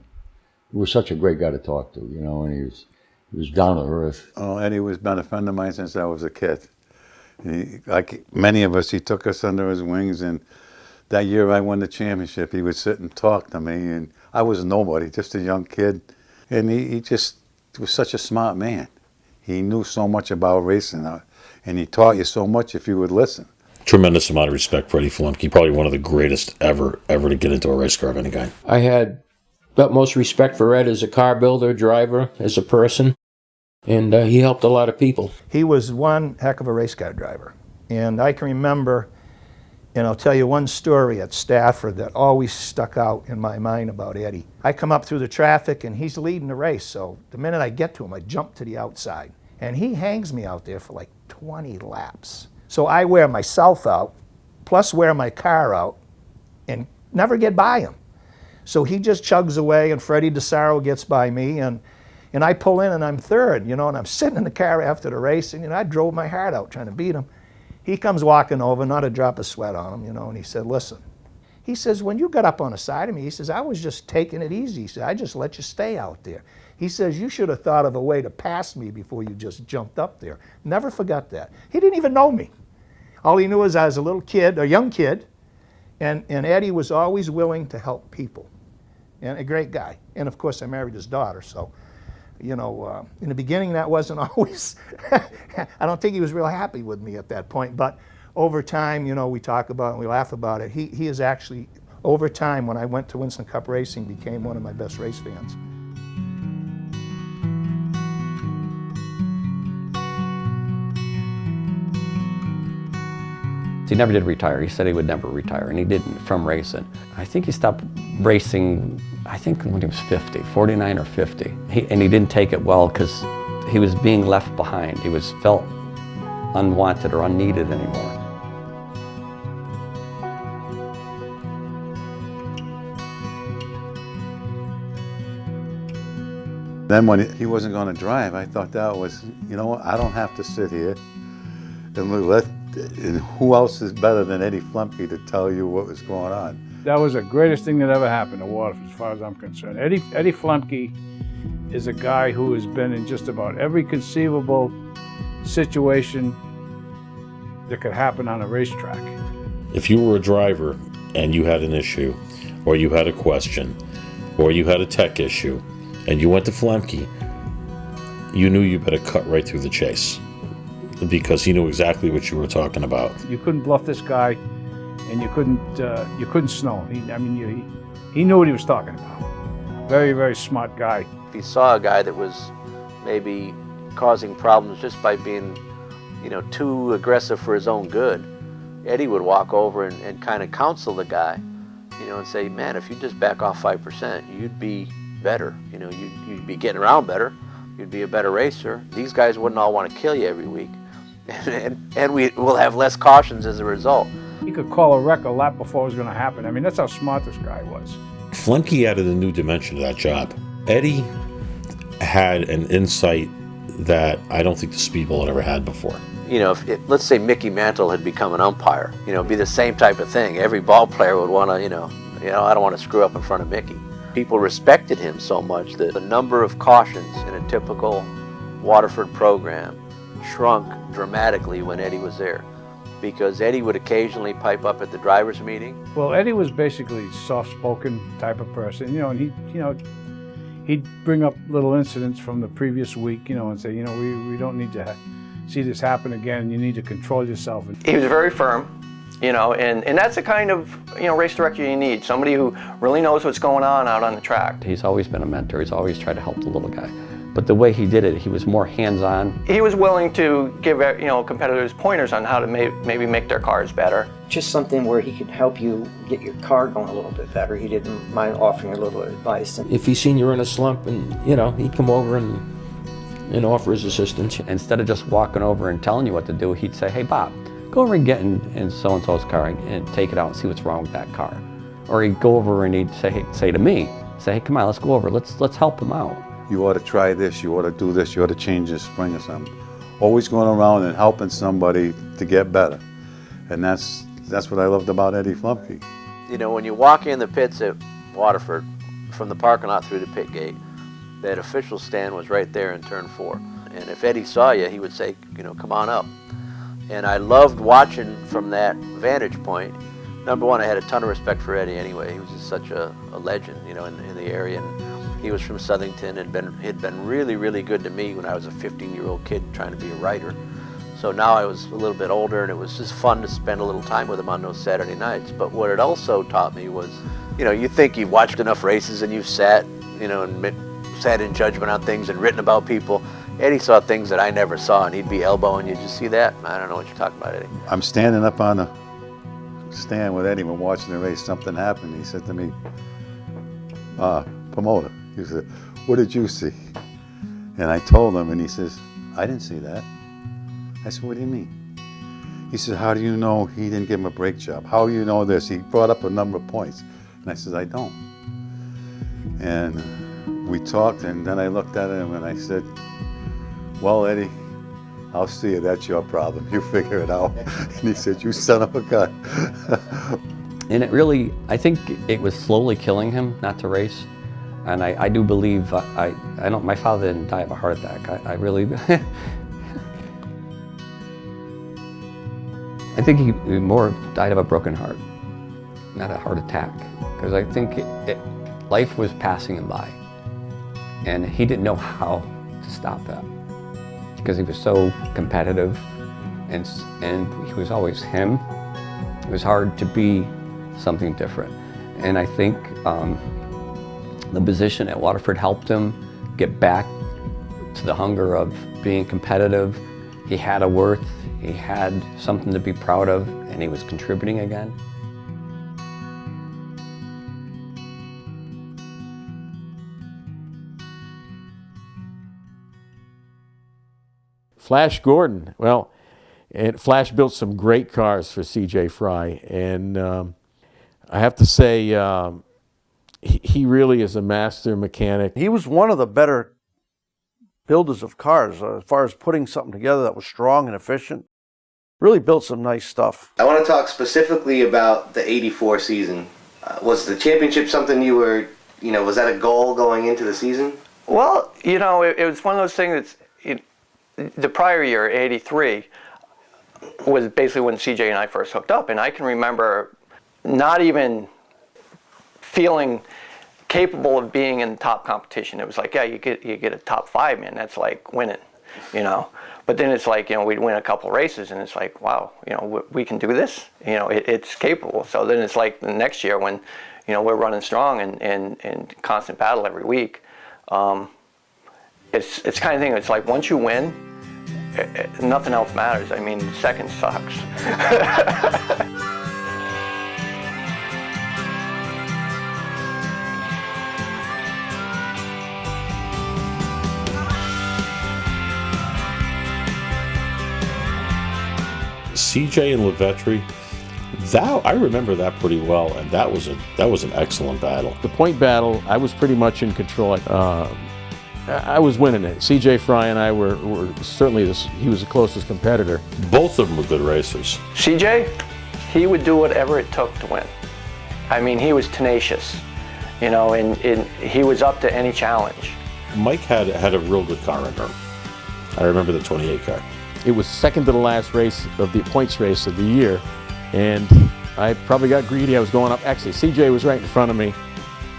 he was such a great guy to talk to, you know, and he was down to earth. Oh, Eddie was been a friend of mine since I was a kid. Like many of us, he took us under his wings, and that year I won the championship, he would sit and talk to me, and I was nobody, just a young kid, and he just was such a smart man. He knew so much about racing, and he taught you so much if you would listen. Tremendous amount of respect for Eddie FLEMKE. Probably one of the greatest ever to get into a race car of any kind. I had utmost respect for Ed as a car builder, driver, as a person, and he helped a lot of people. He was one heck of a race car driver. And I can remember, and I'll tell you one story at Stafford that always stuck out in my mind about Eddie. I come up through the traffic and he's leading the race, so the minute I get to him, I jump to the outside. And he hangs me out there for like 20 laps. So I wear myself out, plus wear my car out, and never get by him. So he just chugs away, and Freddie DeSaro gets by me, and I pull in and I'm third, you know, and I'm sitting in the car after the race, and I drove my heart out trying to beat him. He comes walking over, not a drop of sweat on him, you know, and he said, listen. He says, when you got up on the side of me, he says, I was just taking it easy. He said, I just let you stay out there. He says, you should have thought of a way to pass me before you just jumped up there. Never forgot that. He didn't even know me. All he knew is I was a little kid, a young kid, And Eddie was always willing to help people, and a great guy. And of course, I married his daughter, so, you know, in the beginning that wasn't always, I don't think he was real happy with me at that point, but over time, you know, we talk about it and we laugh about it. He is actually, over time, when I went to Winston Cup Racing, became one of my best race fans. He never did retire. He said he would never retire, and he didn't from racing. I think he stopped racing, I think when he was 50, 49 or 50. And he didn't take it well because he was being left behind. He was felt unwanted or unneeded anymore. Then when he wasn't going to drive, I thought that was, you know what, I don't have to sit here and who else is better than Eddie FLEMKE to tell you what was going on? That was the greatest thing that ever happened to Waterford, as far as I'm concerned. Eddie FLEMKE is a guy who has been in just about every conceivable situation that could happen on a racetrack. If you were a driver and you had an issue, or you had a question, or you had a tech issue, and you went to FLEMKE, you knew you better cut right through the chase, because he knew exactly what you were talking about. You couldn't bluff this guy, and you couldn't snow him. He knew what he was talking about. Very, very smart guy. If he saw a guy that was maybe causing problems just by being, you know, too aggressive for his own good, Eddie would walk over and kind of counsel the guy, you know, and say, man, if you just back off 5%, you'd be better. You know, you'd be getting around better. You'd be a better racer. These guys wouldn't all want to kill you every week. And we will have less cautions as a result. He could call a wreck a lap before it was going to happen. I mean, that's how smart this guy was. FLEMKE added a new dimension to that job. Eddie had an insight that I don't think the Speedbowl had ever had before. You know, let's say Mickey Mantle had become an umpire, you know, it'd be the same type of thing. Every ball player would want to, you know, I don't want to screw up in front of Mickey. People respected him so much that the number of cautions in a typical Waterford program shrunk dramatically when Eddie was there, because Eddie would occasionally pipe up at the drivers' meeting. Well, Eddie was basically a soft-spoken type of person, you know, and he'd bring up little incidents from the previous week, you know, and say, you know, we don't need to see this happen again. You need to control yourself. He was very firm, you know, and that's the kind of, you know, race director you need, somebody who really knows what's going on out on the track. He's always been a mentor. He's always tried to help the little guy. But the way he did it, he was more hands-on. He was willing to give, you know, competitors pointers on how to maybe make their cars better. Just something where he could help you get your car going a little bit better. He didn't mind offering a little advice. If he seen you were in a slump, and you know, he'd come over and offer his assistance. Instead of just walking over and telling you what to do, he'd say, hey Bob, go over and get in so-and-so's car and take it out and see what's wrong with that car. Or he'd go over and he'd say to me, hey, come on, let's go over, let's help him out. You ought to try this, you ought to do this, you ought to change this spring or something. Always going around and helping somebody to get better. And that's what I loved about Eddie FLEMKE. You know, when you walk in the pits at Waterford, from the parking lot through the pit gate, that official stand was right there in turn 4. And if Eddie saw you, he would say, you know, come on up. And I loved watching from that vantage point. Number one, I had a ton of respect for Eddie anyway. He was just such a legend, you know, in the area. And he was from Southington and had been really, really good to me when I was a 15-year-old kid trying to be a writer. So now I was a little bit older, and it was just fun to spend a little time with him on those Saturday nights. But what it also taught me was, you know, you think you've watched enough races and you've sat, you know, and sat in judgment on things and written about people. Eddie saw things that I never saw, and he'd be elbowing you. Did you see that? I don't know what you're talking about, Eddie. I'm standing up on the stand with Eddie when watching the race. Something happened. He said to me, promoter, he said, what did you see? And I told him, and he says, I didn't see that. I said, what do you mean? He said, how do you know he didn't give him a brake job? How do you know this? He brought up a number of points. And I said, I don't. And we talked, and then I looked at him and I said, well, Eddie, I'll see you. That's your problem. You figure it out. And he said, you son of a gun. And it really, I think it was slowly killing him not to race. And I do believe, I don't, my father didn't die of a heart attack. I really, I think he more died of a broken heart. not a heart attack, because I think life was passing him by, and he didn't know how to stop that, because he was so competitive, and he was always him. It was hard to be something different, and I think the position at Waterford helped him get back to the hunger of being competitive. He had a worth, he had something to be proud of, and he was contributing again. Flash Gordon, well, and Flash built some great cars for C.J. Fry, and I have to say, he really is a master mechanic. He was one of the better builders of cars as far as putting something together that was strong and efficient. Really built some nice stuff. I want to talk specifically about the '84 season. Was the championship something you were, was that a goal going into the season? Well, it was one of those things that's, the prior year, '83, was basically when CJ and I first hooked up, and I can remember not even feeling capable of being in top competition. It was like, yeah, you get a top 5, man, that's like winning, But then it's like, we'd win a couple races, and it's like, wow, we can do this. It's capable. So then it's like the next year when, we're running strong and constant battle every week. It's kind of thing. It's like once you win, nothing else matters. I mean, second sucks. CJ and LaVetri, I remember that pretty well, and that was an excellent battle. The point battle, I was pretty much in control. I was winning it. CJ Fry and I were certainly, he was the closest competitor. Both of them were good racers. CJ, he would do whatever it took to win. I mean, he was tenacious, and he was up to any challenge. Mike had a real good car in her. I remember the 28 car. It was second to the last race of the points race of the year, and I probably got greedy. I was going up. Actually, CJ was right in front of me,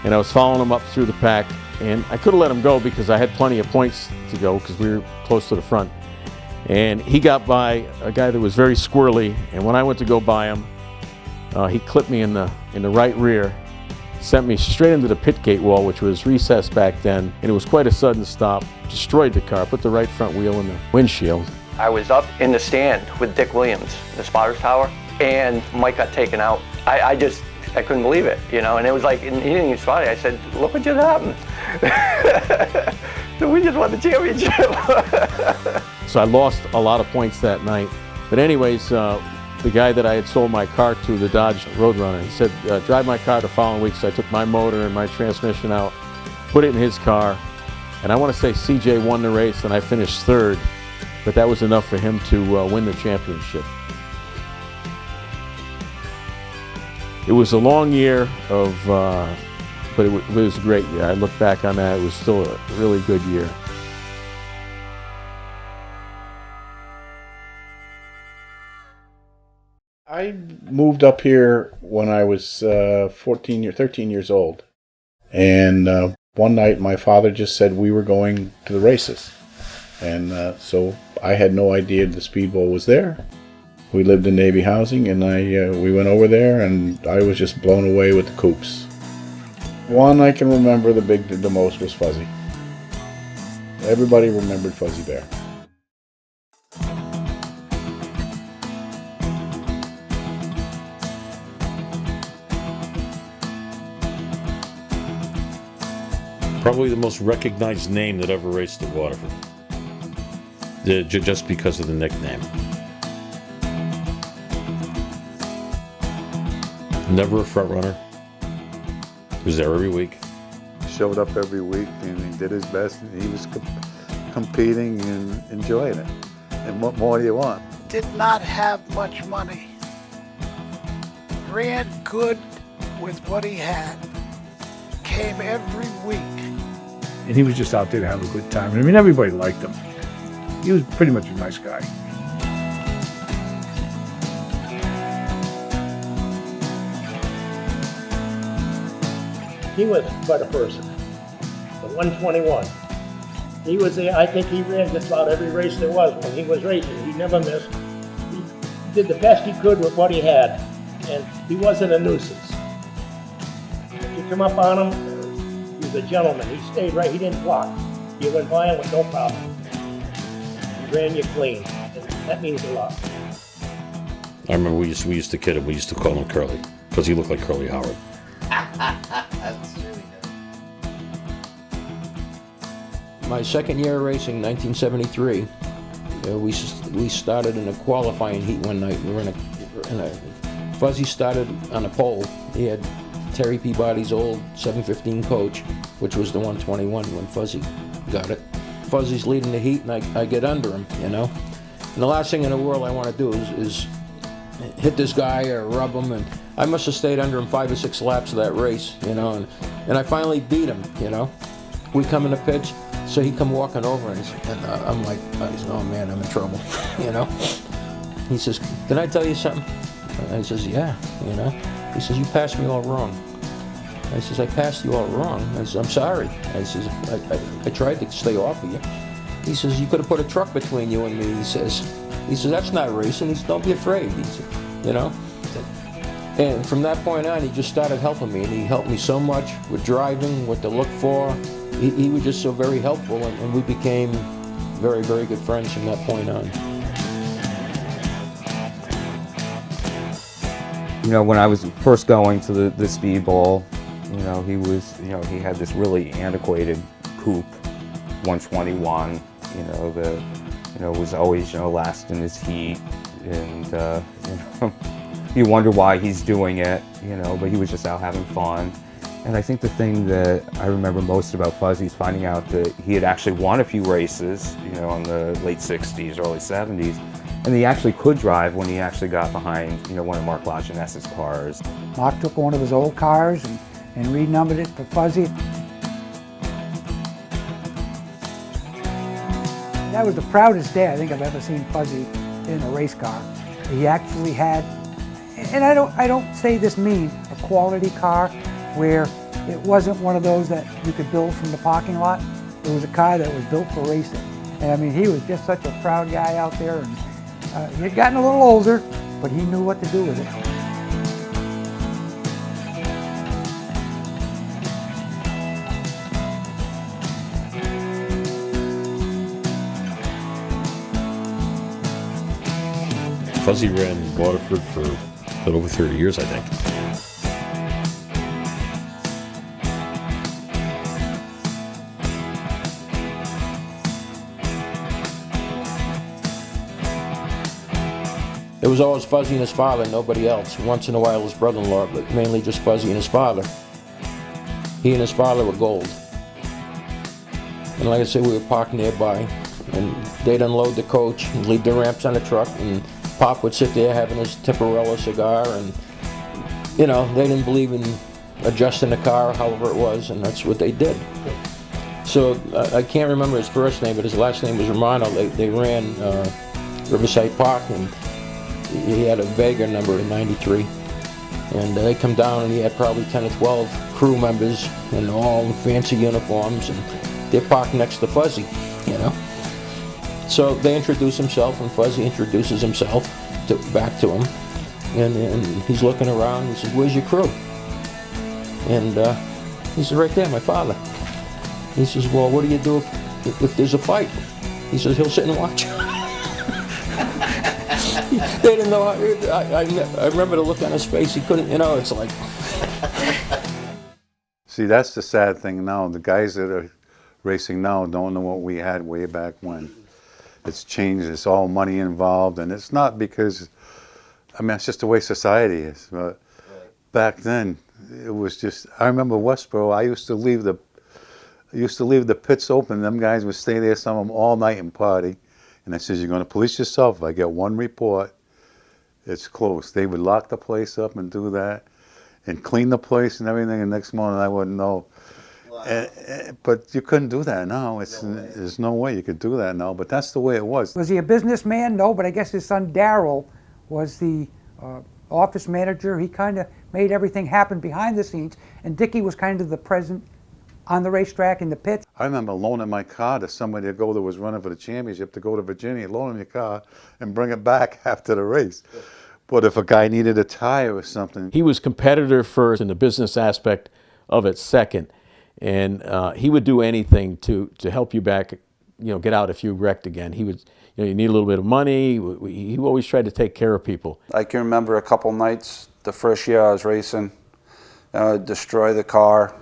and I was following him up through the pack, and I could have let him go because I had plenty of points to go because we were close to the front. And he got by a guy that was very squirrely, and when I went to go by him, he clipped me in the right rear, sent me straight into the pit gate wall, which was recessed back then, and it was quite a sudden stop. Destroyed the car, put the right front wheel in the windshield. I was up in the stand with Dick Williams, the spotters tower, and Mike got taken out. I couldn't believe it, and it was like, and he didn't even spot it. I said, look what just happened. We just won the championship. So I lost a lot of points that night. But anyways, the guy that I had sold my car to, the Dodge Roadrunner, he said, drive my car the following week. So I took my motor and my transmission out, put it in his car, and I want to say CJ won the race and I finished third. But that was enough for him to win the championship. It was a long year but it was a great year. I look back on that, it was still a really good year. I moved up here when I was 13 years old. And one night my father just said we were going to the races. And so I had no idea the Speedbowl was there. We lived in Navy housing, and we went over there, and I was just blown away with the coupes. One I can remember the most was Fuzzy. Everybody remembered Fuzzy Bear. Probably the most recognized name that ever raced at Waterford. Just because of the nickname. Never a front runner. Was there every week. Showed up every week and he did his best, and he was competing and enjoying it. And what more do you want? Did not have much money. Ran good with what he had. Came every week. And he was just out there to have a good time. I mean, everybody liked him. He was pretty much a nice guy. he was but a person. The 121. He was there, I think he ran just about every race there was when he was racing. He never missed. He did the best he could with what he had, and he wasn't a nuisance. If you come up on him, he was a gentleman. He stayed right, he didn't block. You went by him with no problem. He ran you clean, and that means a lot. I remember we used to kid him. We used to call him Curly because he looked like Curly Howard. That's really good. My second year of racing, 1973, we started in a qualifying heat one night. We were in a Fuzzy started on a pole. He had Terry Peabody's old 715 coach, which was the 121 when Fuzzy got it. Fuzzy's leading the heat, and I get under him, you know. And the last thing in the world I want to do is hit this guy or rub him, and I must have stayed under him 5 or 6 laps of that race, you know, and I finally beat him, you know. We come in the pitch, so he come walking over, and I'm like, oh man, I'm in trouble, you know. He says, can I tell you something? I says, yeah, you know. He says, you passed me all wrong. I says, I passed you all wrong. I says, I'm sorry. I says, I tried to stay off of you. He says, you could have put a truck between you and me, he says. That's not racing. He says, don't be afraid, he said, you know. And from that point on, he just started helping me, and he helped me so much with driving, what to look for. He was just so very helpful, and we became very, very good friends from that point on. You know, when I was first going to the Speedbowl, you know, he had this really antiquated coupe, 121, was always, last in his heat, and, you wonder why he's doing it, but he was just out having fun. And I think the thing that I remember most about Fuzzy is finding out that he had actually won a few races, in the late 60s, early 70s, and he actually could drive when he actually got behind, one of Mark Lajeunesse cars. Mark took one of his old cars and renumbered it for Fuzzy. That was the proudest day I think I've ever seen Fuzzy in a race car. He actually had, and I don't say this mean, a quality car where it wasn't one of those that you could build from the parking lot. It was a car that was built for racing. And I mean, he was just such a proud guy out there, and he had gotten a little older, but he knew what to do with it. Fuzzy ran Waterford for a little over 30 years, I think. It was always Fuzzy and his father, nobody else. Once in a while his brother-in-law, but mainly just Fuzzy and his father. He and his father were gold. And like I said, we were parked nearby, and they'd unload the coach and leave the ramps on the truck, and Pop would sit there having his Tipperella cigar, and they didn't believe in adjusting the car, however it was, and that's what they did. So I can't remember his first name, but his last name was Romano. They ran Riverside Park, and he had a Vega number in 93. And they come down, and he had probably 10 or 12 crew members, and all in fancy uniforms, and they're parked next to Fuzzy, So they introduce himself, and Fuzzy introduces himself back to him. And he's looking around, and he says, where's your crew? And he says, right there, my father. He says, well, what do you do if there's a fight? He says, he'll sit and watch. They didn't know how, I remember the look on his face, he couldn't, it's like. See, that's the sad thing now. The guys that are racing now don't know what we had way back when. It's changed, it's all money involved, and it's not because, it's just the way society is. But back then, it was just, I remember Westboro, I used to leave the pits open. Them guys would stay there, some of them all night and party. And I says, you're going to police yourself. If I get one report, it's closed. They would lock the place up and do that and clean the place and everything. And next morning I wouldn't know. Wow. But you couldn't do that now. There's no way you could do that now. But that's the way it was. Was he a businessman? No, but I guess his son Darrell was the office manager. He kind of made everything happen behind the scenes, and Dickie was kind of the present on the racetrack in the pits. I remember loaning my car to somebody to go that was running for the championship to go to Virginia, loan him your car and bring it back after the race. But if a guy needed a tire or something. He was competitor first and the business aspect of it second. And he would do anything to help you back, get out if you wrecked again. He would, you need a little bit of money. He always tried to take care of people. I can remember a couple nights, the first year I was racing, destroy the car,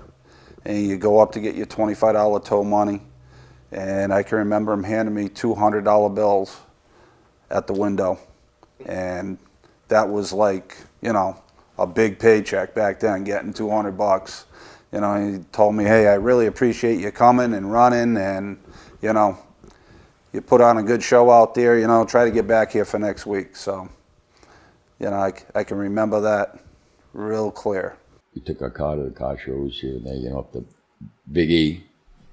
and you go up to get your $25 tow money. And I can remember him handing me $200 bills at the window. And that was like, a big paycheck back then, getting $200. He told me, hey, I really appreciate you coming and running, and, you put on a good show out there, try to get back here for next week. So, I can remember that real clear. We took our car to the car shows here and there, up to Big E.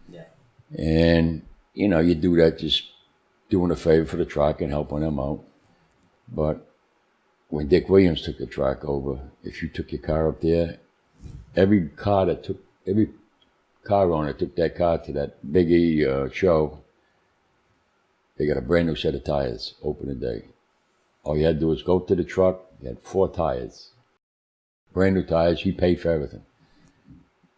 Yeah. And, you do that just doing a favor for the track and helping them out. But when Dick Williams took the track over, if you took your car up there, every car owner took that car to that Big E show, they got a brand new set of tires opening day. All you had to do was go to the truck, you had 4 tires. Brand new tires, he paid for everything.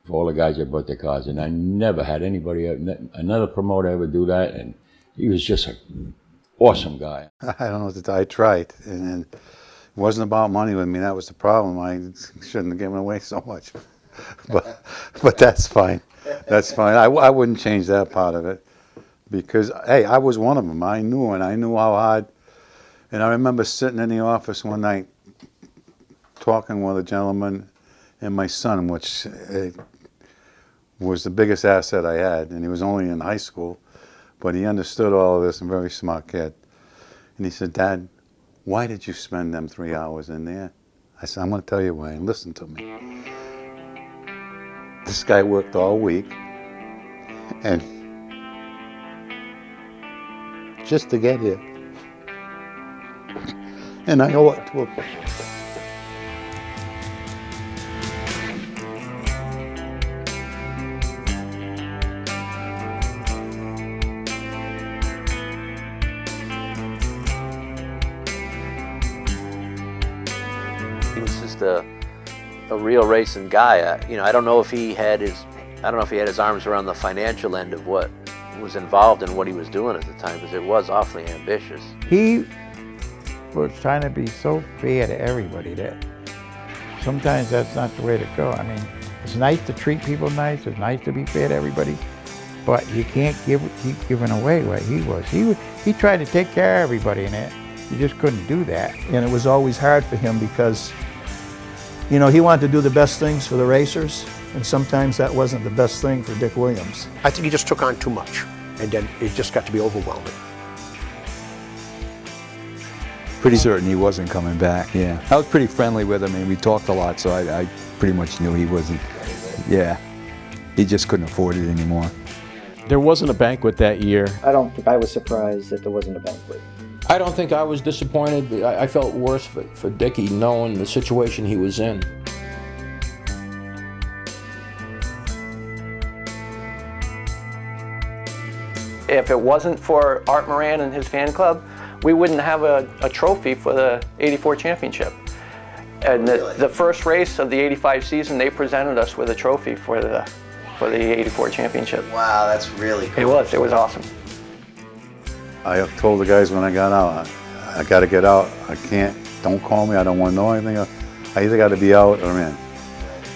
For all the guys that brought their cars. And I never had anybody, another promoter ever do that, and he was just an awesome guy. I don't know what to tell you. I tried, and it wasn't about money with me. That was the problem. I shouldn't have given away so much. But that's fine. That's fine. I wouldn't change that part of it. Because, hey, I was one of them. I knew, and I knew how hard. And I remember sitting in the office one night talking with a gentleman and my son, which was the biggest asset I had. And he was only in high school, but he understood all of this, and a very smart kid. And he said, Dad, why did you spend them 3 hours in there? I said, I'm going to tell you why, and listen to me. This guy worked all week, and just to get here. And I owe it to him. He was just a real racing guy. I don't know if he had his arms around the financial end of what was involved in what he was doing at the time, because it was awfully ambitious. He was trying to be so fair to everybody that sometimes that's not the way to go. I mean, it's nice to treat people nice, it's nice to be fair to everybody, but you can't keep giving away what he was. He tried to take care of everybody, and you just couldn't do that. And it was always hard for him because, he wanted to do the best things for the racers, and sometimes that wasn't the best thing for Dick Williams. I think he just took on too much, and then it just got to be overwhelming. Pretty certain he wasn't coming back, yeah. I was pretty friendly with him, and we talked a lot, so I pretty much knew he wasn't, yeah. He just couldn't afford it anymore. There wasn't a banquet that year. I don't think I was surprised that there wasn't a banquet. I don't think I was disappointed. I felt worse for Dickie knowing the situation he was in. If it wasn't for Art Moran and his fan club, we wouldn't have a trophy for the '84 championship. And the first race of the '85 season, they presented us with a trophy for the '84 championship. Wow, that's really cool. It was awesome. I told the guys when I got out, I got to get out. Don't call me. I don't want to know anything. I either got to be out or in.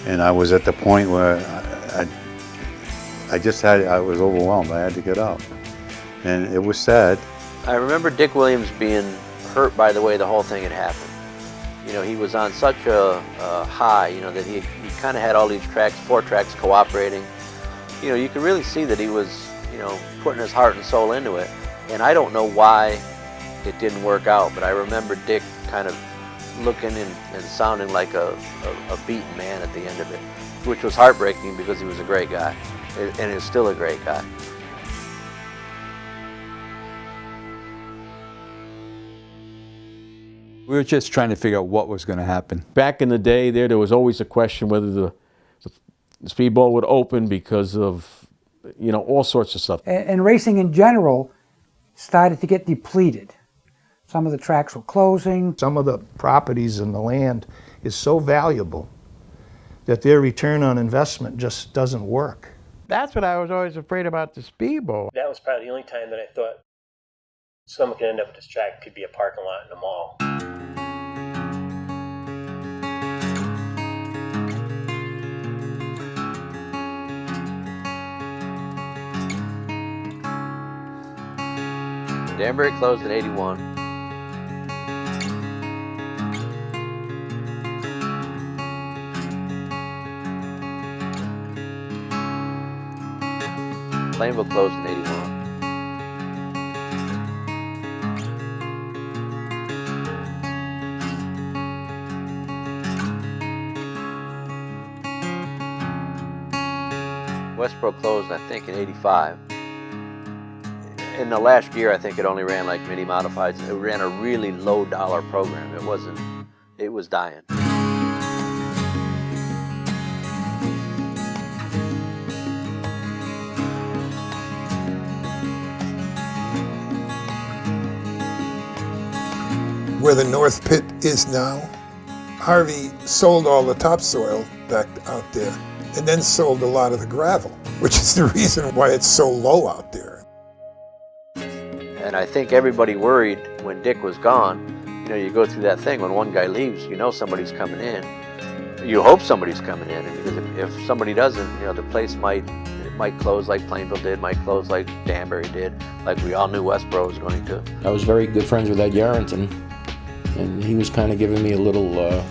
And I was at the point where I was overwhelmed. I had to get out. And it was sad. I remember Dick Williams being hurt by the way the whole thing had happened. He was on such a high, that he kind of had all these tracks, 4 tracks cooperating. You could really see that he was, putting his heart and soul into it. And I don't know why it didn't work out, but I remember Dick kind of looking and sounding like a beaten man at the end of it, which was heartbreaking because he was a great guy, and he's still a great guy. We were just trying to figure out what was going to happen. Back in the day there was always a question whether the Speedbowl would open because of, you know, all sorts of stuff. And racing in general started to get depleted. Some of the tracks were closing. Some of the properties and the land is so valuable that their return on investment just doesn't work. That's what I was always afraid about the Speedbowl. That was probably the only time that I thought someone could end up at this track. It could be a parking lot in a mall. Danbury closed in 81. Plainville closed in 81. Westboro closed, I think, in 85. In the last year, I think it only ran like mini modifieds. It ran a really low dollar program. It was dying. Where the North Pit is now, Harvey sold all the topsoil back out there and then sold a lot of the gravel, which is the reason why it's so low out there. And I think everybody worried when Dick was gone. You know, you go through that thing when one guy leaves, you know somebody's coming in. You hope somebody's coming in, because if somebody doesn't, you know, the place might close like Plainville did, might close like Danbury did, like we all knew Westboro was going to. I was very good friends with Ed Yarrington, and he was kind of giving me a little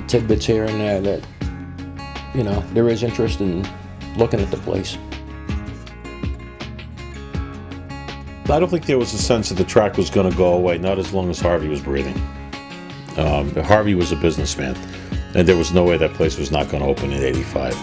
tidbits here and there that, you know, there is interest in looking at the place. I don't think there was a sense that the track was going to go away, not as long as Harvey was breathing. Harvey was a businessman, and there was no way that place was not going to open in 85.